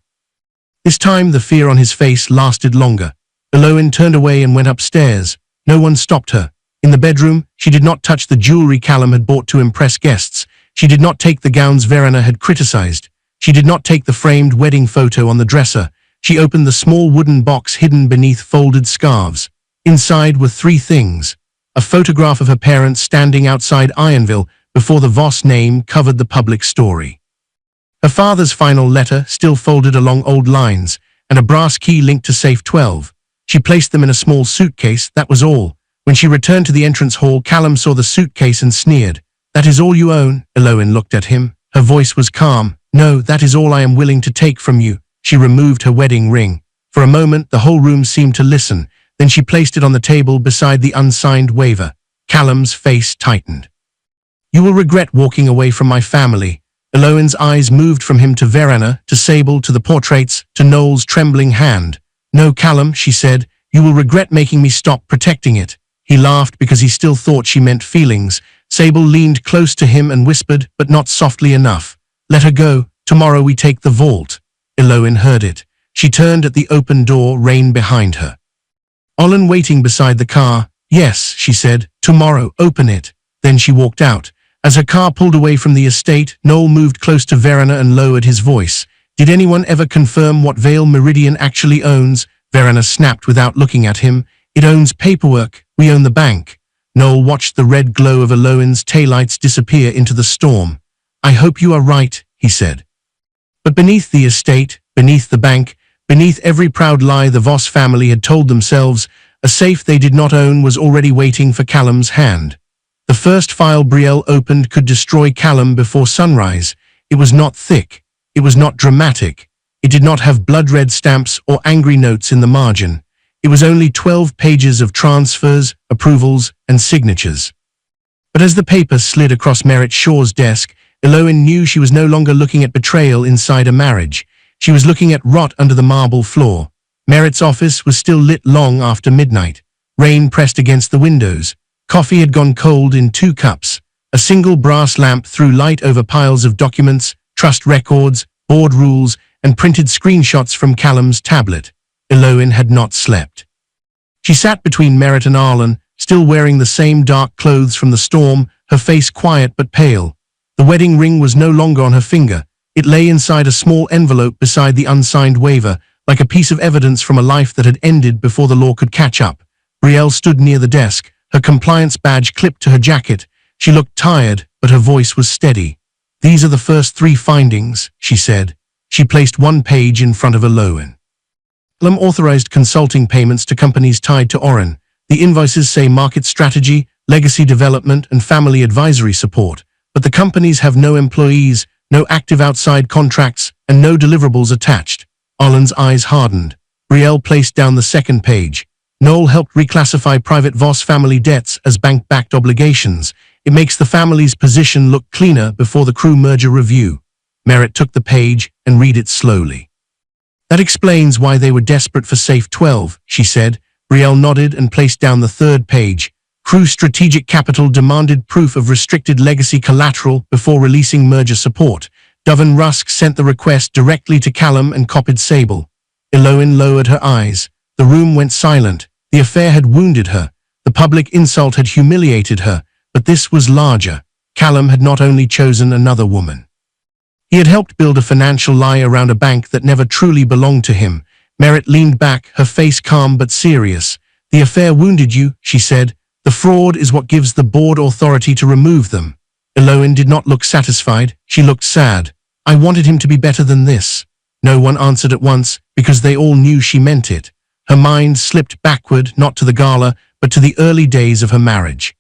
This time the fear on his face lasted longer. Eloin turned away and went upstairs. No one stopped her. In the bedroom, she did not touch the jewelry Callum had bought to impress guests. She did not take the gowns Verena had criticized. She did not take the framed wedding photo on the dresser. She opened the small wooden box hidden beneath folded scarves. Inside were three things. A photograph of her parents standing outside Ironville before the Voss name covered the public story. Her father's final letter, still folded along old lines, and a brass key linked to safe 12. She placed them in a small suitcase, that was all. When she returned to the entrance hall, Callum saw the suitcase and sneered. "That is all you own?" Eloin looked at him. Her voice was calm. "No, that is all I am willing to take from you." She removed her wedding ring. For a moment, the whole room seemed to listen. Then she placed it on the table beside the unsigned waiver. Callum's face tightened. "You will regret walking away from my family." Eloin's eyes moved from him to Verena, to Sable, to the portraits, to Noel's trembling hand. "No, Callum," she said, "you will regret making me stop protecting it." He laughed because he still thought she meant feelings. Sable leaned close to him and whispered, but not softly enough. "Let her go. Tomorrow we take the vault." Eloin heard it. She turned at the open door, rain behind her. Olin waiting beside the car. "Yes," she said, "tomorrow, open it." Then she walked out. As her car pulled away from the estate, Noel moved close to Verena and lowered his voice. "Did anyone ever confirm what Vale Meridian actually owns?" Verena snapped without looking at him. "It owns paperwork. We own the bank." Noel watched the red glow of Eloin's taillights disappear into the storm. "I hope you are right," he said. But beneath the estate, beneath the bank, beneath every proud lie the Voss family had told themselves, a safe they did not own was already waiting for Callum's hand. The first file Brielle opened could destroy Callum before sunrise. It was not thick. It was not dramatic. It did not have blood-red stamps or angry notes in the margin. It was only 12 pages of transfers, approvals, and signatures. But as the paper slid across Merritt Shaw's desk, Eloin knew she was no longer looking at betrayal inside a marriage. She was looking at rot under the marble floor. Merritt's office was still lit long after midnight. Rain pressed against the windows. Coffee had gone cold in 2 cups. A single brass lamp threw light over piles of documents, trust records, board rules, and printed screenshots from Callum's tablet. Eloin had not slept. She sat between Merritt and Arlen, still wearing the same dark clothes from the storm, her face quiet but pale. The wedding ring was no longer on her finger. It lay inside a small envelope beside the unsigned waiver, like a piece of evidence from a life that had ended before the law could catch up. Brielle stood near the desk, her compliance badge clipped to her jacket. She looked tired, but her voice was steady. "These are the first 3 findings," she said. She placed one page in front of Eloin. Callum authorized consulting payments to companies tied to Orin. The invoices say market strategy, legacy development, and family advisory support, but the companies have no employees, no active outside contracts, and no deliverables attached. Arlen's eyes hardened. Brielle placed down the second page. Noel helped reclassify Private Voss family debts as bank-backed obligations. It makes the family's position look cleaner before the crew merger review. Merritt took the page and read it slowly. That explains why they were desperate for Safe 12, she said. Brielle nodded and placed down the third page. Crew Strategic Capital demanded proof of restricted legacy collateral before releasing merger support. Dovan Rusk sent the request directly to Callum and copied Sable. Eloin lowered her eyes. The room went silent. The affair had wounded her. The public insult had humiliated her. But this was larger. Callum had not only chosen another woman. He had helped build a financial lie around a bank that never truly belonged to him. Merritt leaned back, her face calm but serious. The affair wounded you, she said. The fraud is what gives the board authority to remove them. Eloin did not look satisfied. She looked sad. I wanted him to be better than this. No one answered at once, because they all knew she meant it. Her mind slipped backward, not to the gala, but to the early days of her marriage.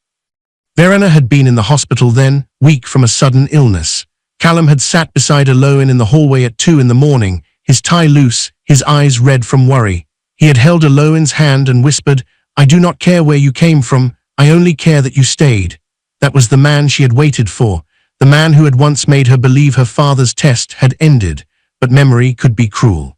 Verena had been in the hospital then, weak from a sudden illness. Callum had sat beside Eloin in the hallway at 2 in the morning, his tie loose, his eyes red from worry. He had held Eloin's hand and whispered, I do not care where you came from, I only care that you stayed. That was the man she had waited for, the man who had once made her believe her father's test had ended, but memory could be cruel.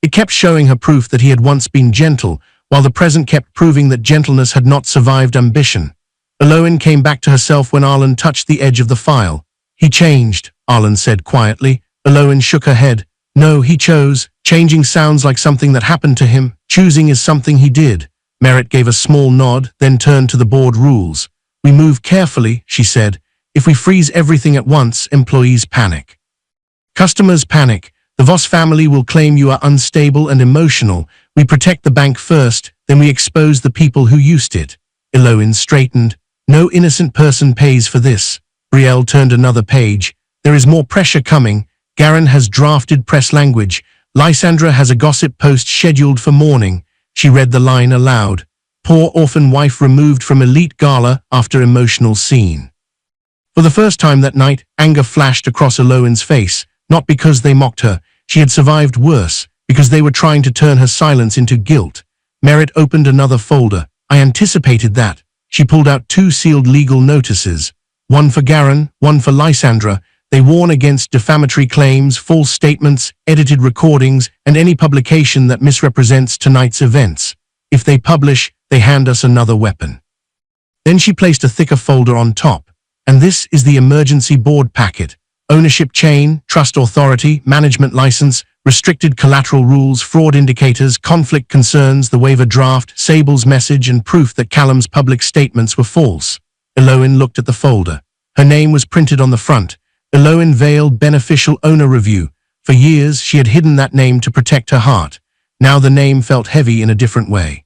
It kept showing her proof that he had once been gentle, while the present kept proving that gentleness had not survived ambition. Eloin came back to herself when Arlen touched the edge of the file. He changed, Arlen said quietly. Eloin shook her head. No, he chose. Changing sounds like something that happened to him. Choosing is something he did. Merritt gave a small nod, then turned to the board rules. We move carefully, she said. If we freeze everything at once, employees panic. Customers panic. The Voss family will claim you are unstable and emotional. We protect the bank first, then we expose the people who used it. Eloin straightened. No innocent person pays for this. Brielle turned another page. There is more pressure coming. Garin has drafted press language. Lysandra has a gossip post scheduled for morning. She read the line aloud. Poor orphan wife removed from elite gala after emotional scene. For the first time that night, anger flashed across Eloin's face, not because they mocked her. She had survived worse, because they were trying to turn her silence into guilt. Merritt opened another folder. I anticipated that. She pulled out 2 sealed legal notices. One for Garin, one for Lysandra. They warn against defamatory claims, false statements, edited recordings, and any publication that misrepresents tonight's events. If they publish, they hand us another weapon. Then she placed a thicker folder on top. And this is the emergency board packet. Ownership chain, trust authority, management license, restricted collateral rules, fraud indicators, conflict concerns, the waiver draft, Sable's message, and proof that Callum's public statements were false. Eloin looked at the folder. Her name was printed on the front. Eloin Vale Beneficial Owner Review. For years, she had hidden that name to protect her heart. Now the name felt heavy in a different way.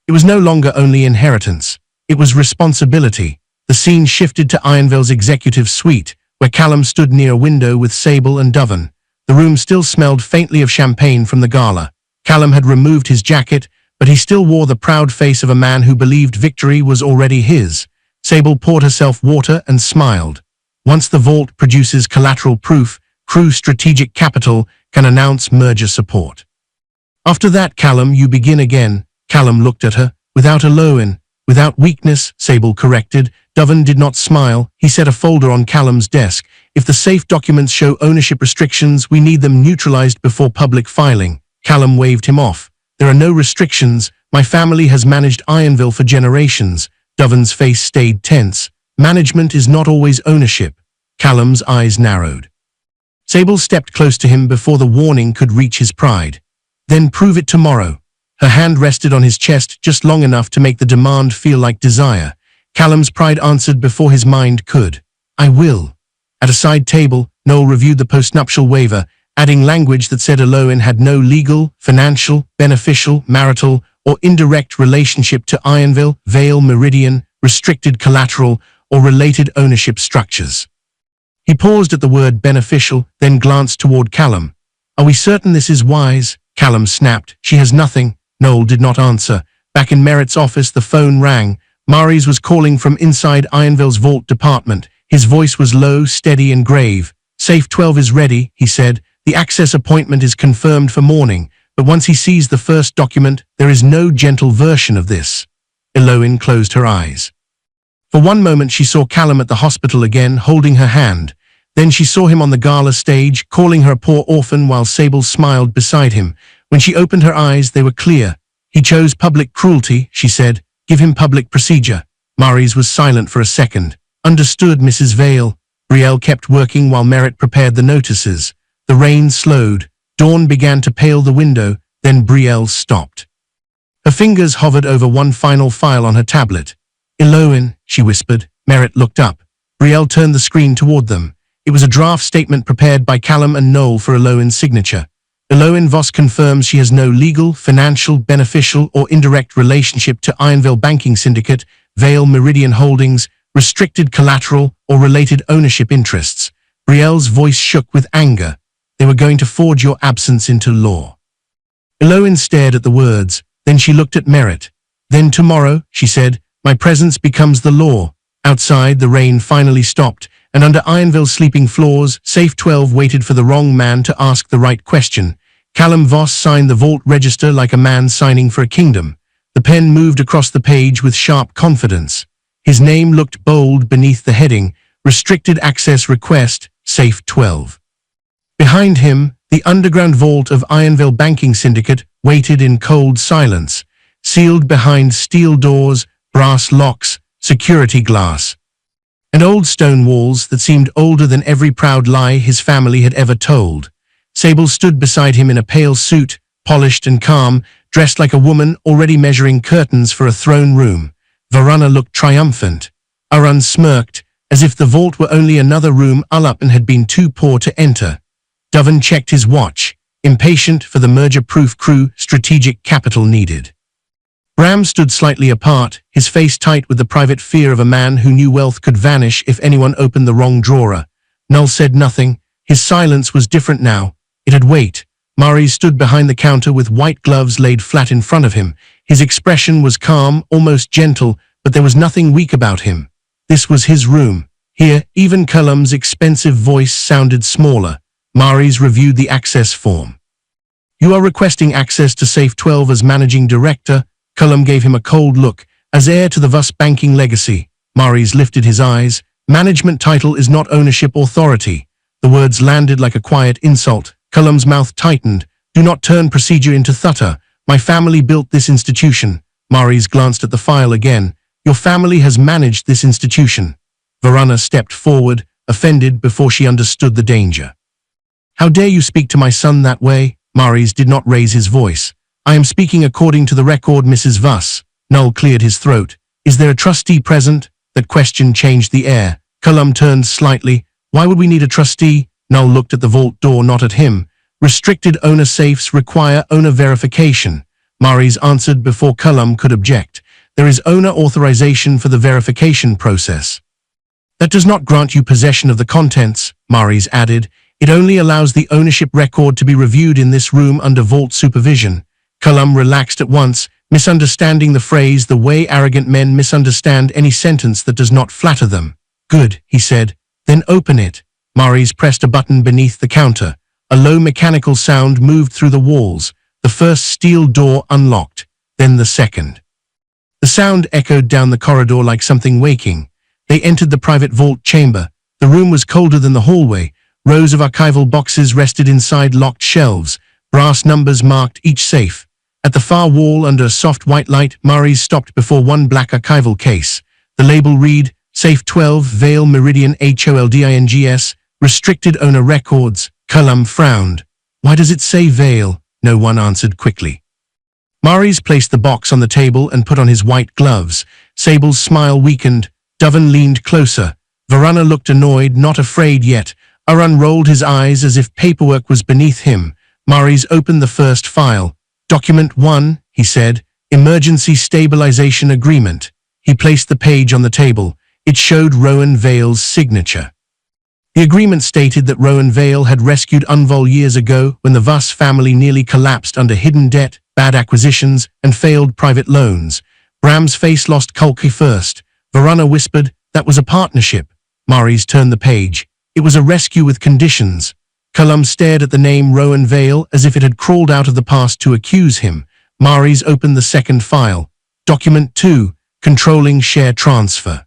It was no longer only inheritance. It was responsibility. The scene shifted to Ironville's executive suite, where Callum stood near a window with Sable and Dovan. The room still smelled faintly of champagne from the gala. Callum had removed his jacket, but he still wore the proud face of a man who believed victory was already his. Sable poured herself water and smiled. Once the vault produces collateral proof, Crew Strategic Capital can announce merger support. After that, Callum, you begin again. Callum looked at her. Without Eloin, without weakness, Sable corrected. Dovan did not smile. He set a folder on Callum's desk. If the safe documents show ownership restrictions, we need them neutralized before public filing. Callum waved him off. There are no restrictions. My family has managed Ironville for generations. Dovan's face stayed tense. Management is not always ownership. Callum's eyes narrowed. Sable stepped close to him before the warning could reach his pride. Then prove it tomorrow. Her hand rested on his chest just long enough to make the demand feel like desire. Callum's pride answered before his mind could. I will. At a side table, Noel reviewed the postnuptial waiver, adding language that said Eloin had no legal, financial, beneficial, marital, or indirect relationship to Ironville, Vale, Meridian, restricted collateral, or related ownership structures. He paused at the word beneficial, then glanced toward Callum. Are we certain this is wise? Callum snapped. She has nothing. Noel did not answer. Back in Merritt's office, the phone rang. Maries was calling from inside Ironville's vault department. His voice was low, steady, and grave. Safe 12 is ready, he said. The access appointment is confirmed for morning, but once he sees the first document, there is no gentle version of this. Eloin closed her eyes. For one moment she saw Callum at the hospital again, holding her hand. Then she saw him on the gala stage, calling her a poor orphan while Sable smiled beside him. When she opened her eyes, they were clear. He chose public cruelty, she said. Give him public procedure. Maurice was silent for a second. Understood, Mrs. Vale. Brielle kept working while Merritt prepared the notices. The rain slowed. Dawn began to pale the window, then Brielle stopped. Her fingers hovered over one final file on her tablet. Eloin, she whispered. Merritt looked up. Brielle turned the screen toward them. It was a draft statement prepared by Callum and Noel for Eloin's signature. Eloin Voss confirms she has no legal, financial, beneficial, or indirect relationship to Ironville Banking Syndicate, Vale Meridian Holdings, restricted collateral, or related ownership interests. Brielle's voice shook with anger. They were going to forge your absence into law. Eloin stared at the words. Then she looked at Merritt. Then tomorrow, she said, my presence becomes the law. Outside, the rain finally stopped, and under Ironville's sleeping floors, Safe 12 waited for the wrong man to ask the right question. Callum Voss signed the vault register like a man signing for a kingdom. The pen moved across the page with sharp confidence. His name looked bold beneath the heading, Restricted Access Request, Safe 12. Behind him, the underground vault of Ironville Banking Syndicate waited in cold silence, sealed behind steel doors, brass locks, security glass, and old stone walls that seemed older than every proud lie his family had ever told. Sable stood beside him in a pale suit, polished and calm, dressed like a woman already measuring curtains for a throne room. Varuna looked triumphant. Arun smirked, as if the vault were only another room Ulupin had been too poor to enter. Dovan checked his watch, impatient for the merger-proof crew strategic capital needed. Bram stood slightly apart, his face tight with the private fear of a man who knew wealth could vanish if anyone opened the wrong drawer. Null said nothing. His silence was different now. It had weight. Maurice stood behind the counter with white gloves laid flat in front of him. His expression was calm, almost gentle, but there was nothing weak about him. This was his room. Here, even Callum's expensive voice sounded smaller. Maurice reviewed the access form. You are requesting access to Safe 12 as managing director. Callum gave him a cold look. As heir to the Voss banking legacy, Maurice lifted his eyes. Management title is not ownership authority. The words landed like a quiet insult. Callum's mouth tightened. Do not turn procedure into thutter. My family built this institution. Maurice glanced at the file again. Your family has managed this institution. Varuna stepped forward, offended before she understood the danger. How dare you speak to my son that way? Maurice did not raise his voice. I am speaking according to the record, Mrs. Voss. Null cleared his throat. Is there a trustee present? That question changed the air. Callum turned slightly. Why would we need a trustee? Null looked at the vault door, not at him. Restricted owner safes require owner verification. Maurice answered before Callum could object. There is owner authorization for the verification process. That does not grant you possession of the contents, Maurice added. It only allows the ownership record to be reviewed in this room under vault supervision. Callum relaxed at once, misunderstanding the phrase the way arrogant men misunderstand any sentence that does not flatter them. Good, he said. Then open it. Maurice pressed a button beneath the counter. A low mechanical sound moved through the walls. The first steel door unlocked, then the second. The sound echoed down the corridor like something waking. They entered the private vault chamber. The room was colder than the hallway. Rows of archival boxes rested inside locked shelves. Brass numbers marked each safe. At the far wall, under a soft white light, Maurice stopped before one black archival case. The label read, Safe 12, Vale Meridian Holdings, Restricted Owner Records. Callum frowned. Why does it say Vale? No one answered quickly. Maurice placed the box on the table and put on his white gloves. Sable's smile weakened. Dovan leaned closer. Varuna looked annoyed, not afraid yet. Arun rolled his eyes as if paperwork was beneath him. Maurice opened the first file. Document 1, he said, Emergency Stabilization Agreement. He placed the page on the table. It showed Rowan Vale's signature. The agreement stated that Rowan Vale had rescued Unvol years ago when the Voss family nearly collapsed under hidden debt, bad acquisitions, and failed private loans. Bram's face lost Kulki first. Varuna whispered, that was a partnership. Maurice turned the page. It was a rescue with conditions. Cullum stared at the name Rowan Vale as if it had crawled out of the past to accuse him. Maris opened the second file. Document 2, Controlling Share Transfer.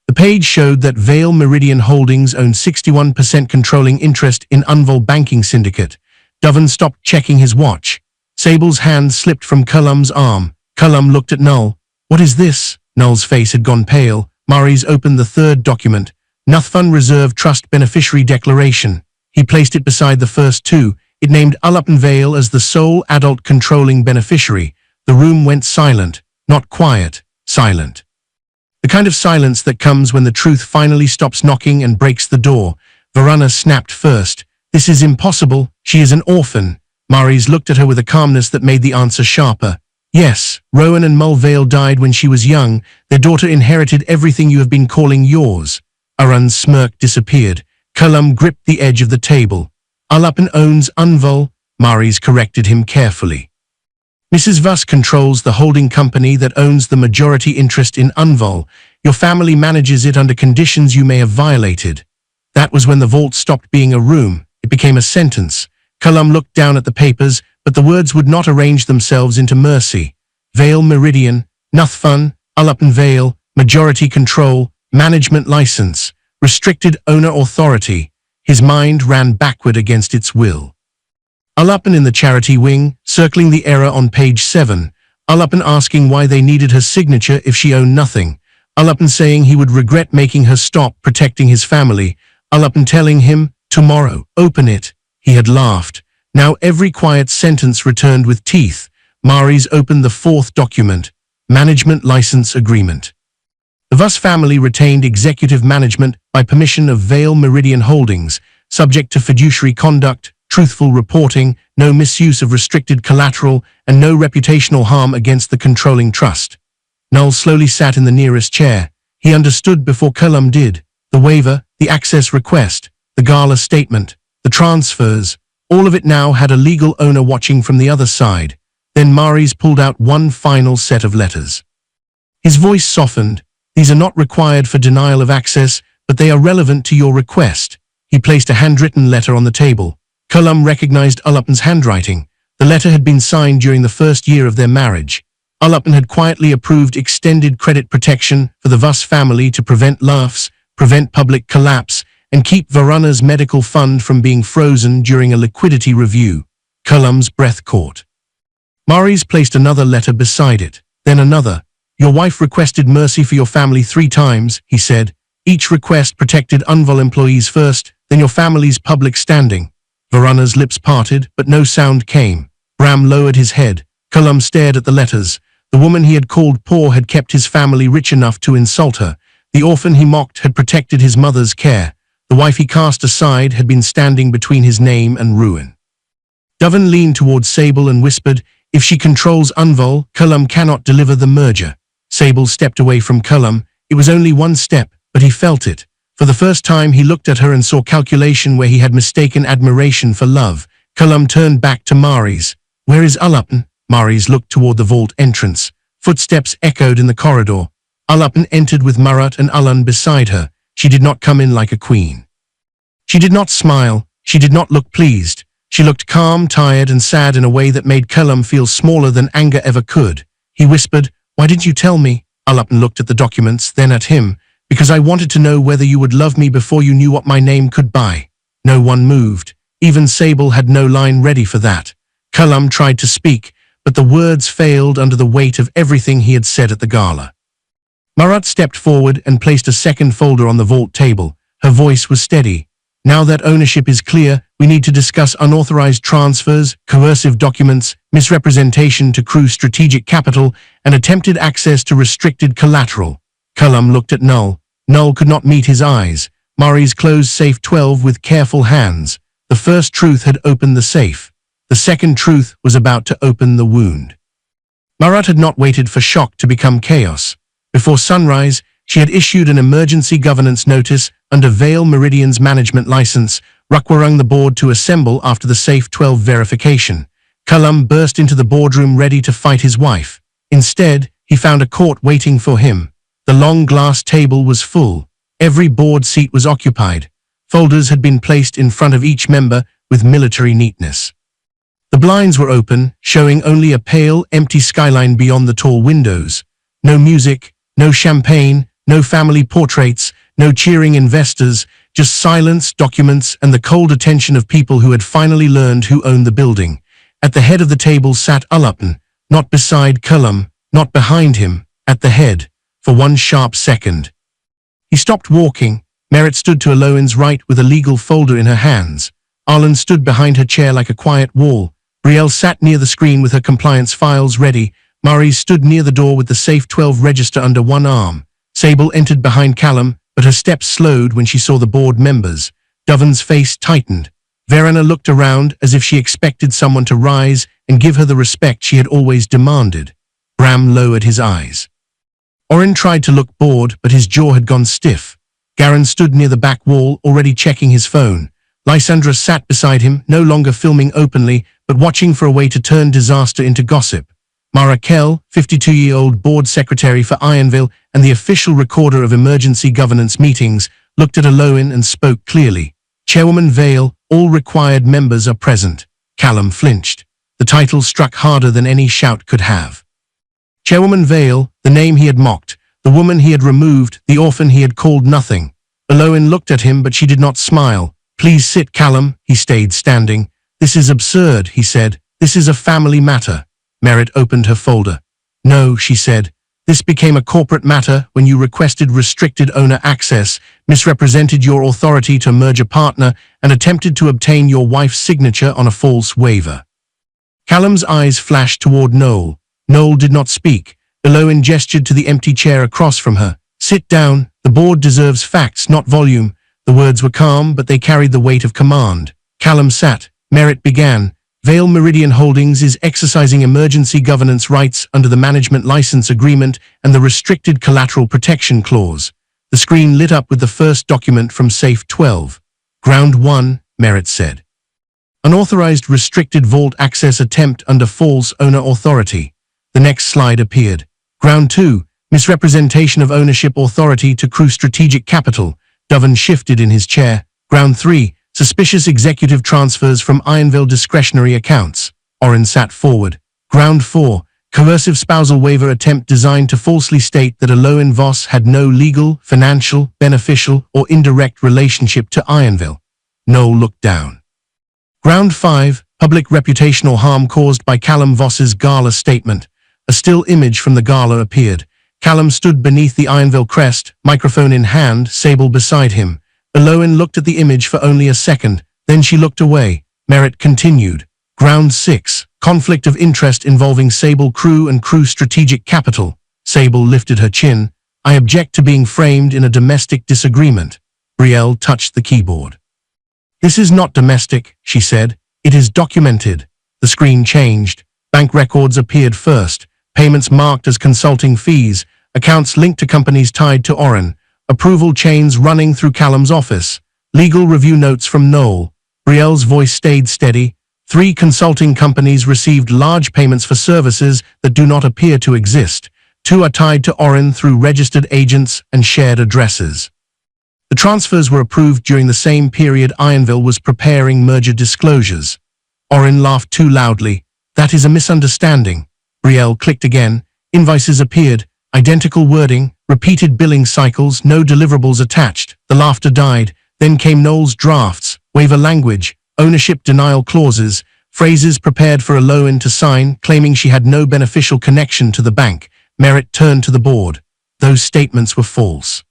The page showed that Vale Meridian Holdings owned 61% controlling interest in Unvol Banking Syndicate. Doven stopped checking his watch. Sable's hand slipped from Cullum's arm. Cullum looked at Null. "What is this?" Null's face had gone pale. Maris opened the third document, Nuthfun Reserve Trust Beneficiary Declaration. He placed it beside the first two. It named Ullapen Vale as the sole adult controlling beneficiary. The room went silent. Not quiet, silent. The kind of silence that comes when the truth finally stops knocking and breaks the door. Verona snapped first. "This is impossible. She is an orphan." Maris looked at her with a calmness that made the answer sharper. "Yes, Rowan and Mull Vale died when she was young. Their daughter inherited everything you have been calling yours." Arun's smirk disappeared. Cullum gripped the edge of the table. "Ullapen owns Unvol," Maris corrected him carefully. "Mrs. Vuss controls the holding company that owns the majority interest in Unvol. Your family manages it under conditions you may have violated." That was when the vault stopped being a room. It became a sentence. Cullum looked down at the papers, but the words would not arrange themselves into mercy. Vale Meridian, Nuthfun, Ullapen Vale, Majority Control, Management License, Restricted Owner Authority. His mind ran backward against its will. Ullapen in the charity wing, circling the error on page 7. Ullapen asking why they needed her signature if she owned nothing. Ullapen saying he would regret making her stop protecting his family. Ullapen telling him, "Tomorrow, open it." He had laughed. Now every quiet sentence returned with teeth. Maris opened the fourth document, Management License Agreement. The Vuss family retained executive management by permission of Vale Meridian Holdings, subject to fiduciary conduct, truthful reporting, no misuse of restricted collateral, and no reputational harm against the controlling trust. Null slowly sat in the nearest chair. He understood before Cullum did. The waiver, the access request, the gala statement, the transfers, all of it now had a legal owner watching from the other side. Then Maris pulled out one final set of letters. His voice softened. "These are not required for denial of access, but they are relevant to your request." He placed a handwritten letter on the table. Cullum recognized Ullapen's handwriting. The letter had been signed during the first year of their marriage. Ullapen had quietly approved extended credit protection for the Vuss family to prevent laughs, prevent public collapse, and keep Verona's medical fund from being frozen during a liquidity review. Cullum's breath caught. Maris placed another letter beside it, then another. "Your wife requested mercy for your family 3 times, he said. "Each request protected Unvol employees first, then your family's public standing." Verona's lips parted, but no sound came. Bram lowered his head. Cullum stared at the letters. The woman he had called poor had kept his family rich enough to insult her. The orphan he mocked had protected his mother's care. The wife he cast aside had been standing between his name and ruin. Doven leaned towards Sable and whispered, "If she controls Unvol, Cullum cannot deliver the merger." Sable stepped away from Cullum. It was only one step, but he felt it. For the first time he looked at her and saw calculation where he had mistaken admiration for love. Cullum turned back to Maris. "Where is Ullapen?" Maris looked toward the vault entrance. Footsteps echoed in the corridor. Ullapen entered with Marat and Ullun beside her. She did not come in like a queen. She did not smile. She did not look pleased. She looked calm, tired, and sad in a way that made Cullum feel smaller than anger ever could. He whispered, "Why didn't you tell me?" Ullapen looked at the documents, then at him. "Because I wanted to know whether you would love me before you knew what my name could buy." No one moved. Even Sable had no line ready for that. Cullum tried to speak, but the words failed under the weight of everything he had said at the gala. Marat stepped forward and placed a second folder on the vault table. Her voice was steady. "Now that ownership is clear, we need to discuss unauthorized transfers, coercive documents, misrepresentation to crew strategic capital, and attempted access to restricted collateral." Cullum looked at Null. Null could not meet his eyes. Maris closed safe 12 with careful hands. The first truth had opened the safe. The second truth was about to open the wound. Marat had not waited for shock to become chaos. Before sunrise, she had issued an emergency governance notice under Vale Meridian's management license, requiring the board to assemble after the Safe 12 verification. Cullum burst into the boardroom ready to fight his wife. Instead, he found a court waiting for him. The long glass table was full. Every board seat was occupied. Folders had been placed in front of each member with military neatness. The blinds were open, showing only a pale, empty skyline beyond the tall windows. No music, no champagne, no family portraits, no cheering investors, just silence, documents, and the cold attention of people who had finally learned who owned the building. At the head of the table sat Ulupton, not beside Cullum, not behind him, at the head, for one sharp second. He stopped walking. Merritt stood to Eloin's right with a legal folder in her hands. Arlen stood behind her chair like a quiet wall. Brielle sat near the screen with her compliance files ready. Maurice stood near the door with the Safe 12 register under one arm. Sable entered behind Callum, but her steps slowed when she saw the board members. Doven's face tightened. Verena looked around as if she expected someone to rise and give her the respect she had always demanded. Bram lowered his eyes. Orin tried to look bored, but his jaw had gone stiff. Garin stood near the back wall, already checking his phone. Lysandra sat beside him, no longer filming openly, but watching for a way to turn disaster into gossip. Mara Kell, 52-year-old board secretary for Ironville and the official recorder of emergency governance meetings, looked at Eloin and spoke clearly. Chairwoman Vale, all required members are present. Callum flinched. The title struck harder than any shout could have. Chairwoman Vale, the name he had mocked, the woman he had removed, the orphan he had called nothing. Eloin looked at him, but she did not smile. Please sit, Callum. He stayed standing. This is absurd, he said. This is a family matter. Merritt opened her folder. No, she said. This became a corporate matter when you requested restricted owner access, misrepresented your authority to merge a partner, and attempted to obtain your wife's signature on a false waiver. Callum's eyes flashed toward Noel. Noel did not speak. Eloin gestured to the empty chair across from her. Sit down. The board deserves facts, not volume. The words were calm, but they carried the weight of command. Callum sat. Merritt began. Vale Meridian Holdings is exercising emergency governance rights under the Management License Agreement and the Restricted Collateral Protection Clause. The screen lit up with the first document from Safe 12. Ground 1, Merritt said. Unauthorized restricted vault access attempt under false owner authority. The next slide appeared. Ground 2, misrepresentation of ownership authority to Crew Strategic Capital. Doven shifted in his chair. Ground 3, suspicious executive transfers from Ironville discretionary accounts. Orin sat forward. Ground 4, coercive spousal waiver attempt designed to falsely state that Eloin Voss had no legal, financial, beneficial, or indirect relationship to Ironville. Noel looked down. Ground 5, public reputational harm caused by Callum Voss's gala statement. A still image from the gala appeared. Callum stood beneath the Ironville crest, microphone in hand, Sable beside him. Eloin looked at the image for only a second, then she looked away. Merritt continued. Ground 6, conflict of interest involving Sable Crew and Crew Strategic Capital. Sable lifted her chin. I object to being framed in a domestic disagreement. Brielle touched the keyboard. This is not domestic, she said. It is documented. The screen changed. Bank records appeared first. Payments marked as consulting fees. Accounts linked to companies tied to Orin. Approval chains running through Callum's office. Legal review notes from Noel. Brielle's voice stayed steady. 3 consulting companies received large payments for services that do not appear to exist. 2 are tied to Orin through registered agents and shared addresses. The transfers were approved during the same period Ironville was preparing merger disclosures. Orin laughed too loudly. That is a misunderstanding. Brielle clicked again. Invoices appeared. Identical wording, repeated billing cycles, no deliverables attached. The laughter died. Then came Noel's drafts, waiver language, ownership denial clauses, phrases prepared for Eloin to sign, claiming she had no beneficial connection to the bank. Merritt turned to the board. Those statements were false.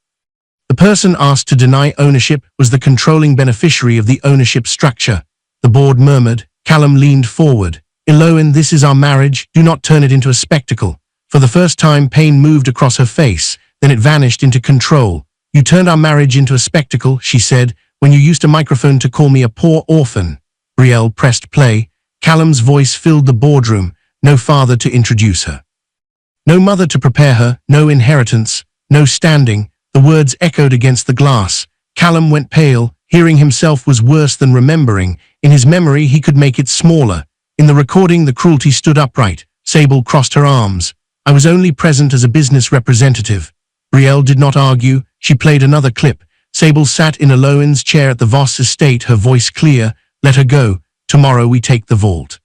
The person asked to deny ownership was the controlling beneficiary of the ownership structure. The board murmured. Callum leaned forward. Eloin, this is our marriage. Do not turn it into a spectacle. For the first time, pain moved across her face. Then it vanished into control. You turned our marriage into a spectacle, she said, when you used a microphone to call me a poor orphan. Brielle pressed play. Callum's voice filled the boardroom. No father to introduce her. No mother to prepare her. No inheritance. No standing. The words echoed against the glass. Callum went pale. Hearing himself was worse than remembering. In his memory, he could make it smaller. In the recording, the cruelty stood upright. Sable crossed her arms. I was only present as a business representative. Brielle did not argue. She played another clip. Sable sat in Eloin's chair at the Voss estate, her voice clear. Let her go. Tomorrow we take the vault.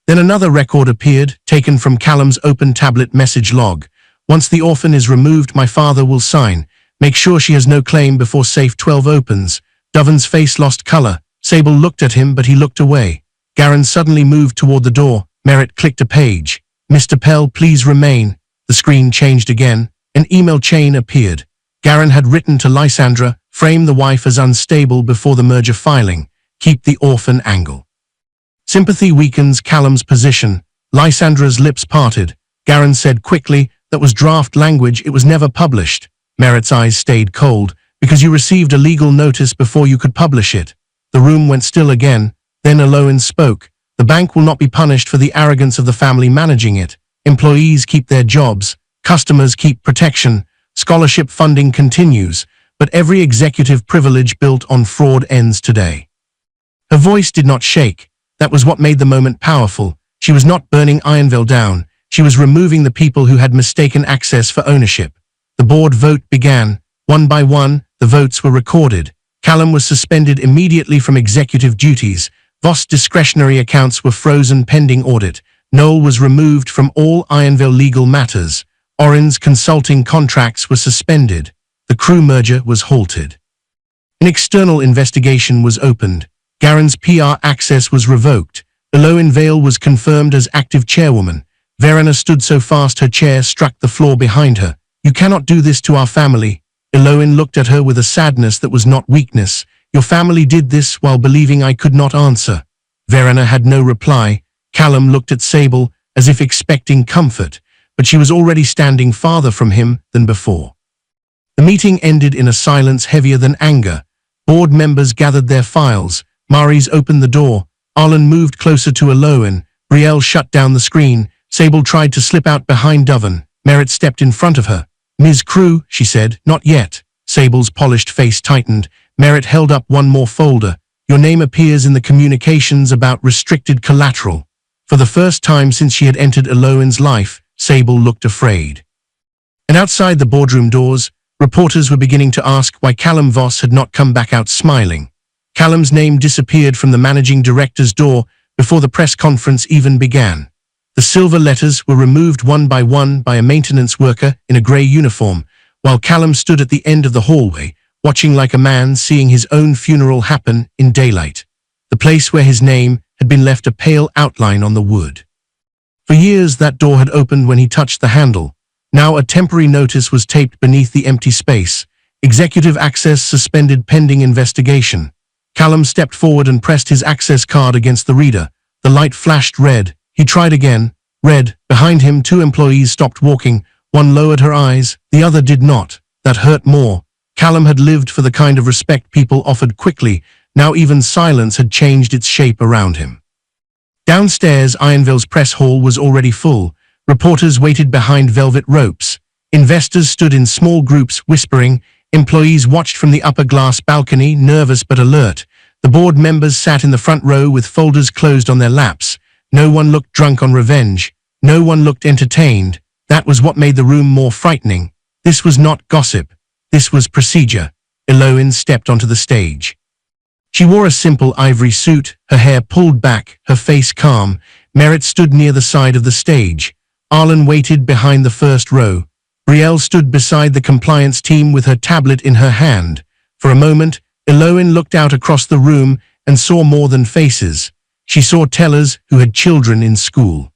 Then another record appeared, taken from Callum's open tablet message log. Once the orphan is removed, my father will sign. Make sure she has no claim before safe 12 opens. Doven's face lost color. Sable looked at him, but he looked away. Garen suddenly moved toward the door. Merritt clicked a page. Mr. Pell, please remain. The screen changed again. An email chain appeared. Garen had written to Lysandra, frame the wife as unstable before the merger filing. Keep the orphan angle. Sympathy weakens Callum's position. Lysandra's lips parted. Garen said quickly, that was draft language, it was never published. Merritt's eyes stayed cold. Because you received a legal notice before you could publish it. The room went still again. Then Eloin spoke. The bank will not be punished for the arrogance of the family managing it. Employees keep their jobs. Customers keep protection. Scholarship funding continues. But every executive privilege built on fraud ends today. Her voice did not shake. That was what made the moment powerful. She was not burning Ironville down. She was removing the people who had mistaken access for ownership. The board vote began. One by one, the votes were recorded. Callum was suspended immediately from executive duties. Voss discretionary accounts were frozen pending audit. Noel was removed from all Ironville legal matters. Orin's consulting contracts were suspended. The crew merger was halted. An external investigation was opened. Garen's PR access was revoked. Eloin Vale was confirmed as active chairwoman. Verena stood so fast her chair struck the floor behind her. You cannot do this to our family. Eloin looked at her with a sadness that was not weakness. Your family did this while believing I could not answer. Verena had no reply. Callum looked at Sable as if expecting comfort, but she was already standing farther from him than before. The meeting ended in a silence heavier than anger. Board members gathered their files. Maris opened the door. Arlen moved closer to Eloin. Brielle shut down the screen. Sable tried to slip out behind Doven. Merritt stepped in front of her. Ms. Crew, she said, not yet. Sable's polished face tightened. Merritt held up one more folder. Your name appears in the communications about restricted collateral. For the first time since she had entered Eloin's life, Sable looked afraid. And outside the boardroom doors, reporters were beginning to ask why Callum Voss had not come back out smiling. Callum's name disappeared from the managing director's door before the press conference even began. The silver letters were removed one by a maintenance worker in a grey uniform, while Callum stood at the end of the hallway, watching like a man seeing his own funeral happen in daylight. The place where his name had been left a pale outline on the wood. For years that door had opened when he touched the handle. Now a temporary notice was taped beneath the empty space. Executive access suspended pending investigation. Callum stepped forward and pressed his access card against the reader. The light flashed red. He tried again. Red. Behind him, two employees stopped walking. One lowered her eyes, the other did not. That hurt more. Callum had lived for the kind of respect people offered quickly. Now even silence had changed its shape around him. Downstairs, Ironville's press hall was already full. Reporters waited behind velvet ropes. Investors stood in small groups, whispering. Employees watched from the upper glass balcony, nervous but alert. The board members sat in the front row with folders closed on their laps. No one looked drunk on revenge. No one looked entertained. That was what made the room more frightening. This was not gossip. This was procedure. Eloin stepped onto the stage. She wore a simple ivory suit, her hair pulled back, her face calm. Merritt stood near the side of the stage. Arlen waited behind the first row. Brielle stood beside the compliance team with her tablet in her hand. For a moment, Eloin looked out across the room and saw more than faces. She saw tellers who had children in school.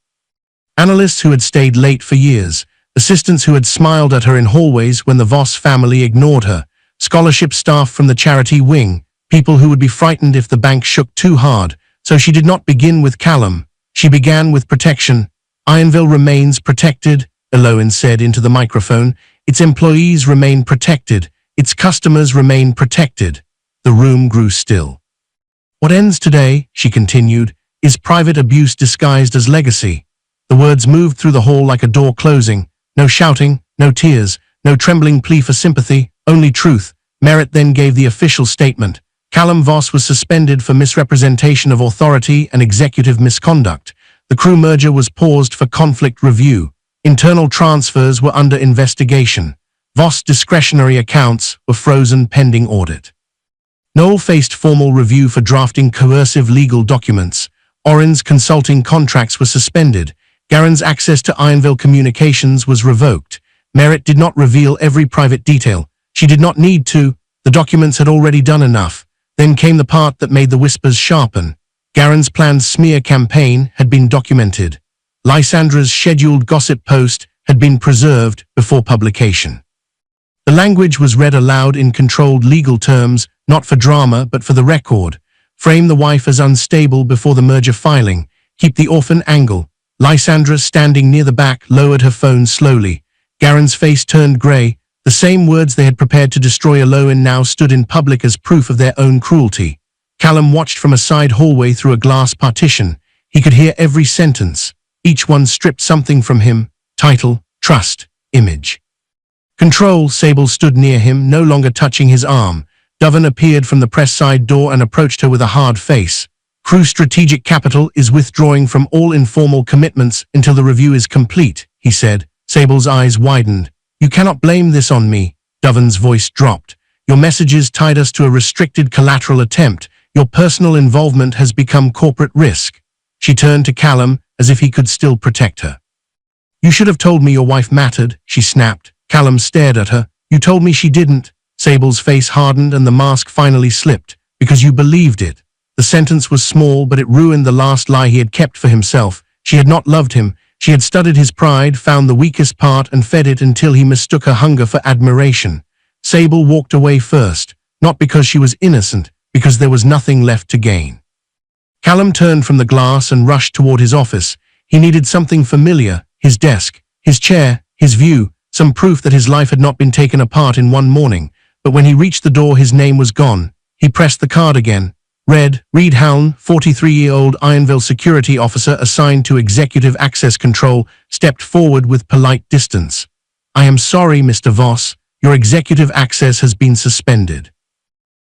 Analysts who had stayed late for years. Assistants who had smiled at her in hallways when the Voss family ignored her. Scholarship staff from the charity wing. People who would be frightened if the bank shook too hard. So she did not begin with Callum. She began with protection. Ironville remains protected, Eloin said into the microphone. Its employees remain protected. Its customers remain protected. The room grew still. What ends today, she continued, is private abuse disguised as legacy. The words moved through the hall like a door closing. No shouting, no tears, no trembling plea for sympathy, only truth. Merritt then gave the official statement. Callum Voss was suspended for misrepresentation of authority and executive misconduct. The crew merger was paused for conflict review. Internal transfers were under investigation. Voss' discretionary accounts were frozen pending audit. Noel faced formal review for drafting coercive legal documents. Oren's consulting contracts were suspended. Garen's access to Ironville communications was revoked. Merritt did not reveal every private detail. She did not need to. The documents had already done enough. Then came the part that made the whispers sharpen. Garen's planned smear campaign had been documented. Lysandra's scheduled gossip post had been preserved before publication. The language was read aloud in controlled legal terms, not for drama but for the record. Frame the wife as unstable before the merger filing. Keep the orphan angle. Lysandra, standing near the back, lowered her phone slowly. Garen's face turned grey. The same words they had prepared to destroy Eloin now stood in public as proof of their own cruelty. Callum watched from a side hallway through a glass partition. He could hear every sentence. Each one stripped something from him. Title, trust, image. Control. Sable stood near him, no longer touching his arm. Doven appeared from the press side door and approached her with a hard face. Crew Strategic Capital is withdrawing from all informal commitments until the review is complete, he said. Sable's eyes widened. You cannot blame this on me. Doven's voice dropped. Your messages tied us to a restricted collateral attempt. Your personal involvement has become corporate risk. She turned to Callum as if he could still protect her. You should have told me your wife mattered, she snapped. Callum stared at her. You told me she didn't. Sable's face hardened and the mask finally slipped. Because you believed it. The sentence was small, but it ruined the last lie he had kept for himself. She had not loved him. She had studied his pride, found the weakest part and fed it until he mistook her hunger for admiration. Sable walked away first, not because she was innocent, because there was nothing left to gain. Callum turned from the glass and rushed toward his office. He needed something familiar, his desk, his chair, his view, some proof that his life had not been taken apart in one morning. But when he reached the door, his name was gone. He pressed the card again. Reed Howland, 43-year-old Ironville security officer assigned to executive access control, stepped forward with polite distance. I am sorry, Mr. Voss. Your executive access has been suspended.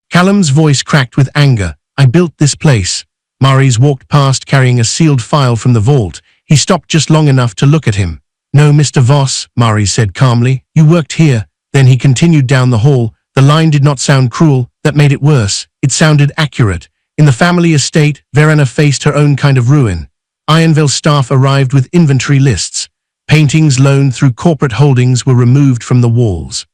Callum's voice cracked with anger. I built this place. Maurice walked past carrying a sealed file from the vault. He stopped just long enough to look at him. No, Mr. Voss, Maurice said calmly. You worked here. Then he continued down the hall. The line did not sound cruel. That made it worse. It sounded accurate. In the family estate, Verena faced her own kind of ruin. Ironville staff arrived with inventory lists. Paintings loaned through corporate holdings were removed from the walls.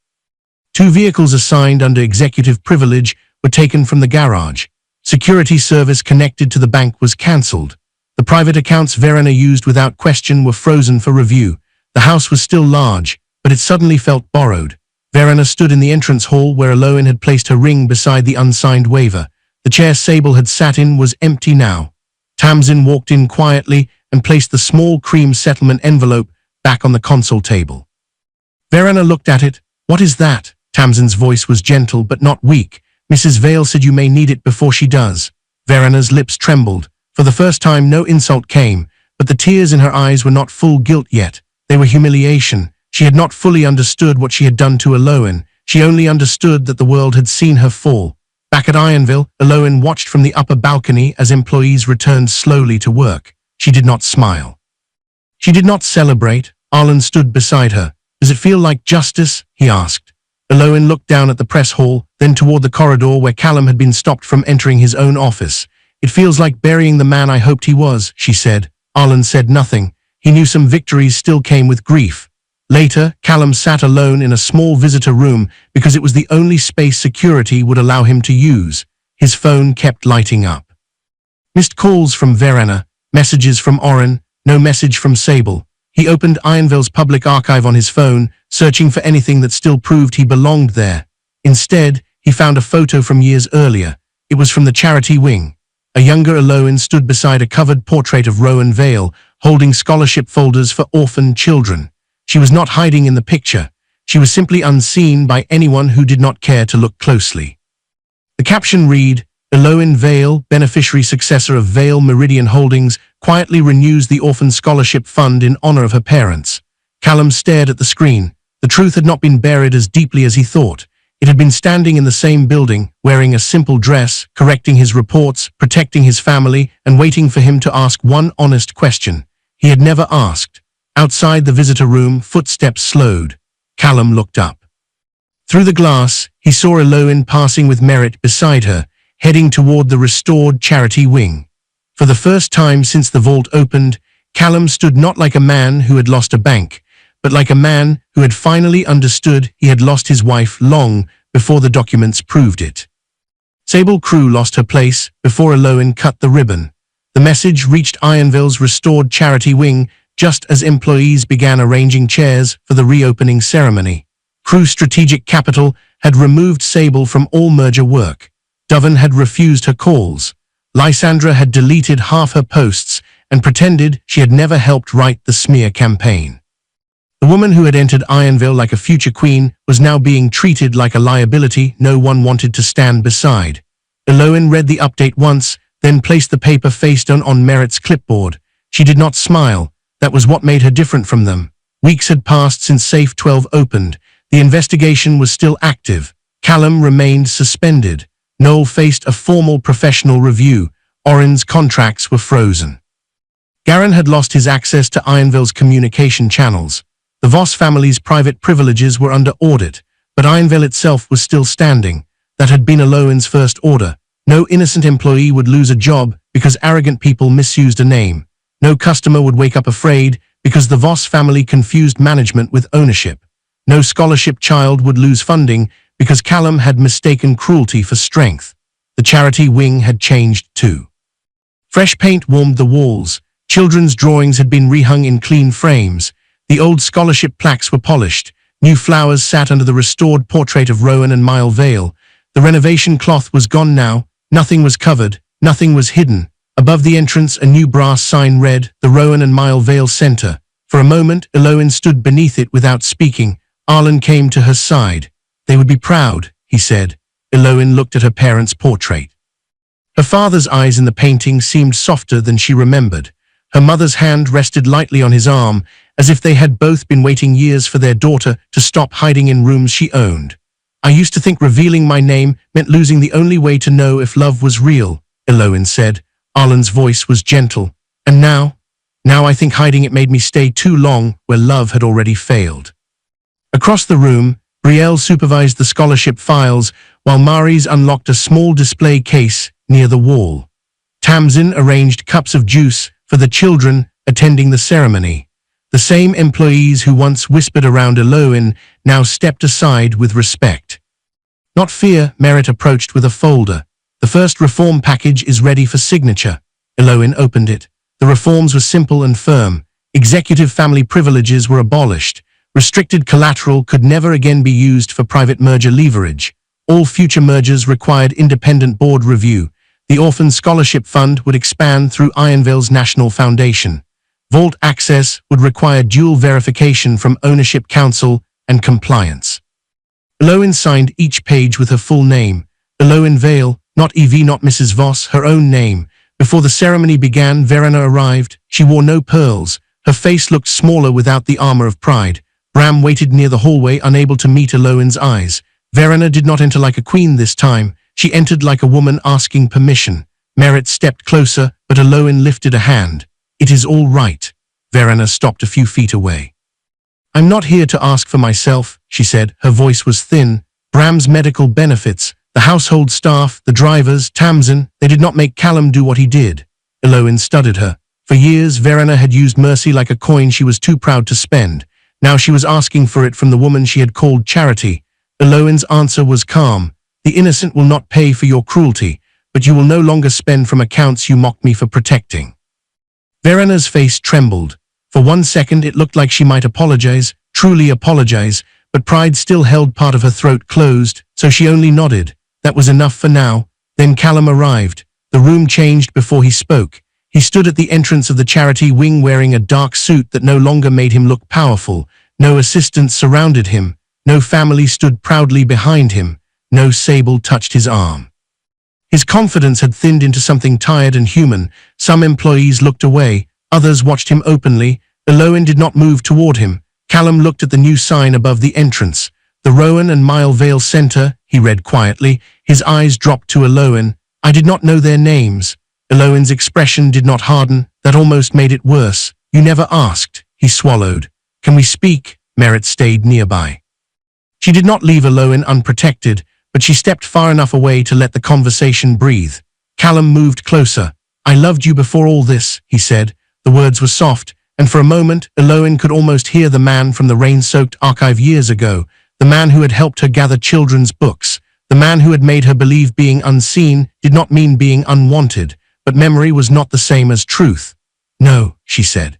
2 vehicles assigned under executive privilege were taken from the garage. Security service connected to the bank was cancelled. The private accounts Verena used without question were frozen for review. The house was still large, but it suddenly felt borrowed. Verena stood in the entrance hall where Eloin had placed her ring beside the unsigned waiver. The chair Sable had sat in was empty now. Tamsin walked in quietly and placed the small cream settlement envelope back on the console table. Verena looked at it. What is that? Tamsin's voice was gentle but not weak. Mrs. Vale said you may need it before she does. Verena's lips trembled. For the first time no insult came, but the tears in her eyes were not full guilt yet. They were humiliation. She had not fully understood what she had done to Eloin. She only understood that the world had seen her fall. Back at Ironville, Eloin watched from the upper balcony as employees returned slowly to work. She did not smile. She did not celebrate. Arlen stood beside her. Does it feel like justice? He asked. Eloin looked down at the press hall, then toward the corridor where Callum had been stopped from entering his own office. It feels like burying the man I hoped he was, she said. Arlen said nothing. He knew some victories still came with grief. Later, Callum sat alone in a small visitor room because it was the only space security would allow him to use. His phone kept lighting up. Missed calls from Verena, messages from Oren, no message from Sable. He opened Ironville's public archive on his phone, searching for anything that still proved he belonged there. Instead, he found a photo from years earlier. It was from the charity wing. A younger Eloin stood beside a covered portrait of Rowan Vale, holding scholarship folders for orphan children. She was not hiding in the picture. She was simply unseen by anyone who did not care to look closely. The caption read, Eloin Vale, beneficiary successor of Vale Meridian Holdings, quietly renews the Orphan Scholarship Fund in honor of her parents. Callum stared at the screen. The truth had not been buried as deeply as he thought. It had been standing in the same building, wearing a simple dress, correcting his reports, protecting his family, and waiting for him to ask one honest question. He had never asked. Outside the visitor room, footsteps slowed. Callum looked up. Through the glass, he saw Eloin passing with Merritt beside her, heading toward the restored charity wing. For the first time since the vault opened, Callum stood not like a man who had lost a bank, but like a man who had finally understood he had lost his wife long before the documents proved it. Sable Crew lost her place before Eloin cut the ribbon. The message reached Ironville's restored charity wing just as employees began arranging chairs for the reopening ceremony. Crew Strategic Capital had removed Sable from all merger work. Doven had refused her calls. Lysandra had deleted half her posts and pretended she had never helped write the smear campaign. The woman who had entered Ironville like a future queen was now being treated like a liability no one wanted to stand beside. Eloin read the update once, then placed the paper face down on Merritt's clipboard. She did not smile. That was what made her different from them. Weeks had passed since Safe 12 opened. The investigation was still active. Callum remained suspended. Noel faced a formal professional review. Orin's contracts were frozen. Garin had lost his access to Ironville's communication channels. The Voss family's private privileges were under audit, but Ironville itself was still standing. That had been Eloin's first order. No innocent employee would lose a job because arrogant people misused a name. No customer would wake up afraid because the Voss family confused management with ownership. No scholarship child would lose funding because Callum had mistaken cruelty for strength. The charity wing had changed too. Fresh paint warmed the walls. Children's drawings had been rehung in clean frames. The old scholarship plaques were polished. New flowers sat under the restored portrait of Rowan and Mile Vale. The renovation cloth was gone now. Nothing was covered. Nothing was hidden. Above the entrance, a new brass sign read, "The Rowan and Mile Vale Center." For a moment, Eloin stood beneath it without speaking. Arlen came to her side. "They would be proud," he said. Eloin looked at her parents' portrait. Her father's eyes in the painting seemed softer than she remembered. Her mother's hand rested lightly on his arm, as if they had both been waiting years for their daughter to stop hiding in rooms she owned. "I used to think revealing my name meant losing the only way to know if love was real," Eloin said. Arlen's voice was gentle. "And now I think hiding it made me stay too long where love had already failed." Across the room, Brielle supervised the scholarship files, while Maris unlocked a small display case near the wall. Tamsin arranged cups of juice for the children attending the ceremony. The same employees who once whispered around Eloin now stepped aside with respect. "Not fear," Merritt approached with a folder. "The first reform package is ready for signature." Eloin opened it. The reforms were simple and firm. Executive family privileges were abolished. Restricted collateral could never again be used for private merger leverage. All future mergers required independent board review. The Orphan Scholarship Fund would expand through Ironville's National Foundation. Vault access would require dual verification from Ownership Council and compliance. Eloin signed each page with her full name. Eloin Vale, not Evie, not Mrs. Voss, her own name. Before the ceremony began, Verena arrived. She wore no pearls. Her face looked smaller without the armor of pride. Bram waited near the hallway, unable to meet Eloin's eyes. Verena did not enter like a queen this time. She entered like a woman asking permission. Merritt stepped closer, but Eloin lifted a hand. "It is all right." Verena stopped a few feet away. "I'm not here to ask for myself," she said. Her voice was thin. "Bram's medical benefits, the household staff, the drivers, Tamsin, they did not make Callum do what he did." Eloin studied her. For years, Verena had used mercy like a coin she was too proud to spend. Now she was asking for it from the woman she had called charity. Eloin's answer was calm. "The innocent will not pay for your cruelty, but you will no longer spend from accounts you mocked me for protecting." Verena's face trembled. For 1 second it looked like she might apologize, truly apologize, but pride still held part of her throat closed, so she only nodded. That was enough for now. Then Callum arrived. The room changed before he spoke. He stood at the entrance of the charity wing wearing a dark suit that no longer made him look powerful. No assistants surrounded him. No family stood proudly behind him. No sable touched his arm. His confidence had thinned into something tired and human. Some employees looked away. Others watched him openly. Eloin did not move toward him. Callum looked at the new sign above the entrance. "The Rowan and Mile Vale Center," he read quietly. His eyes dropped to Eloin. "I did not know their names." Eloin's expression did not harden. That almost made it worse. "You never asked." He swallowed. "Can we speak?" Merritt stayed nearby. She did not leave Eloin unprotected, but she stepped far enough away to let the conversation breathe. Callum moved closer. "I loved you before all this," he said. The words were soft, and for a moment, Eloin could almost hear the man from the rain-soaked archive years ago, the man who had helped her gather children's books, the man who had made her believe being unseen did not mean being unwanted, but memory was not the same as truth. "No," she said.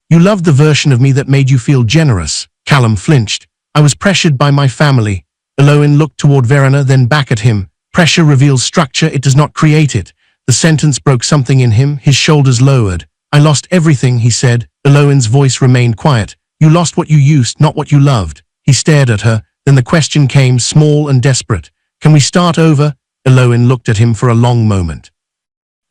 "You loved the version of me that made you feel generous." Callum flinched. "I was pressured by my family." Eloin looked toward Verena, then back at him. "Pressure reveals structure, it does not create it." The sentence broke something in him, his shoulders lowered. "I lost everything," he said. Eloin's voice remained quiet. "You lost what you used, not what you loved." He stared at her, then the question came, small and desperate. "Can we start over?" Eloin looked at him for a long moment.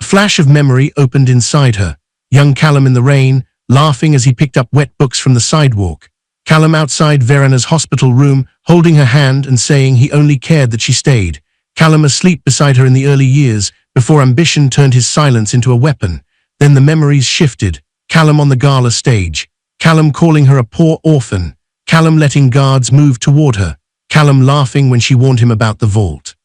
A flash of memory opened inside her. Young Callum in the rain, laughing as he picked up wet books from the sidewalk. Callum outside Verena's hospital room, holding her hand and saying he only cared that she stayed. Callum asleep beside her in the early years, before ambition turned his silence into a weapon. Then the memories shifted. Callum on the gala stage. Callum calling her a poor orphan. Callum letting guards move toward her. Callum laughing when she warned him about the vault.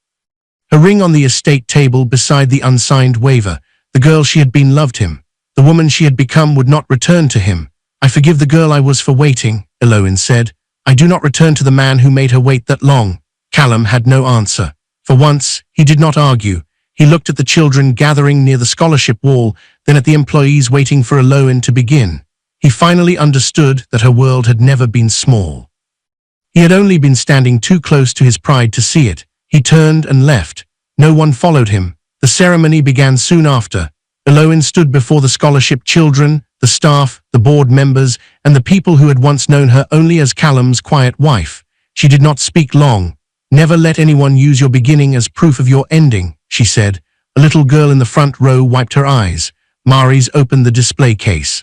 Her ring on the estate table beside the unsigned waiver. The girl she had been loved him. The woman she had become would not return to him. "I forgive the girl I was for waiting," Eloin said. "I do not return to the man who made her wait that long." Callum had no answer. For once, he did not argue. He looked at the children gathering near the scholarship wall, then at the employees waiting for Eloin to begin. He finally understood that her world had never been small. He had only been standing too close to his pride to see it. He turned and left. No one followed him. The ceremony began soon after. Eloin stood before the scholarship children, the staff, the board members, and the people who had once known her only as Callum's quiet wife. She did not speak long. "Never let anyone use your beginning as proof of your ending," she said. A little girl in the front row wiped her eyes. Maris opened the display case.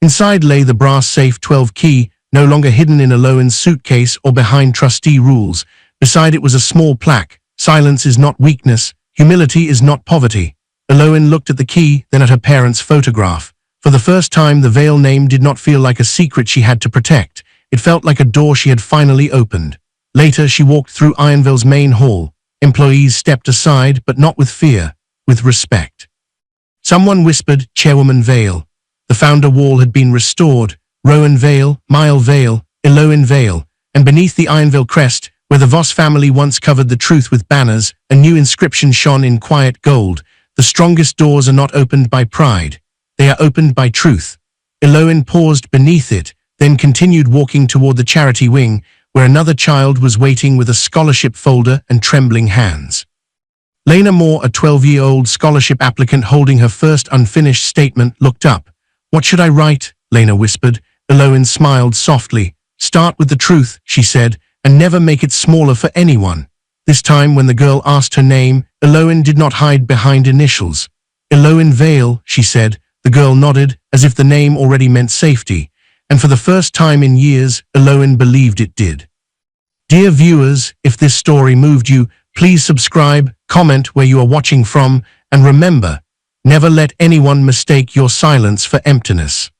Inside lay the brass safe 12 key, no longer hidden in Eloin's suitcase or behind trustee rules. Beside it was a small plaque. "Silence is not weakness. Humility is not poverty." Eloin looked at the key, then at her parents' photograph. For the first time, the Vale name did not feel like a secret she had to protect. It felt like a door she had finally opened. Later, she walked through Ironville's main hall. Employees stepped aside, but not with fear, with respect. Someone whispered, "Chairwoman Vale." The founder wall had been restored. Rowan Vale, Mile Vale, Eloin Vale, and beneath the Ironville crest, where the Voss family once covered the truth with banners, a new inscription shone in quiet gold. "The strongest doors are not opened by pride. They are opened by truth." Eloin paused beneath it, then continued walking toward the charity wing, where another child was waiting with a scholarship folder and trembling hands. Lena Moore, a 12-year-old scholarship applicant holding her first unfinished statement, looked up. "What should I write?" Lena whispered. Eloin smiled softly. "Start with the truth," she said, "and never make it smaller for anyone." This time, when the girl asked her name, Eloin did not hide behind initials. "Eloin Vale," she said. The girl nodded, as if the name already meant safety. And for the first time in years, Eloin believed it did. Dear viewers, if this story moved you, please subscribe, comment where you are watching from, and remember, never let anyone mistake your silence for emptiness.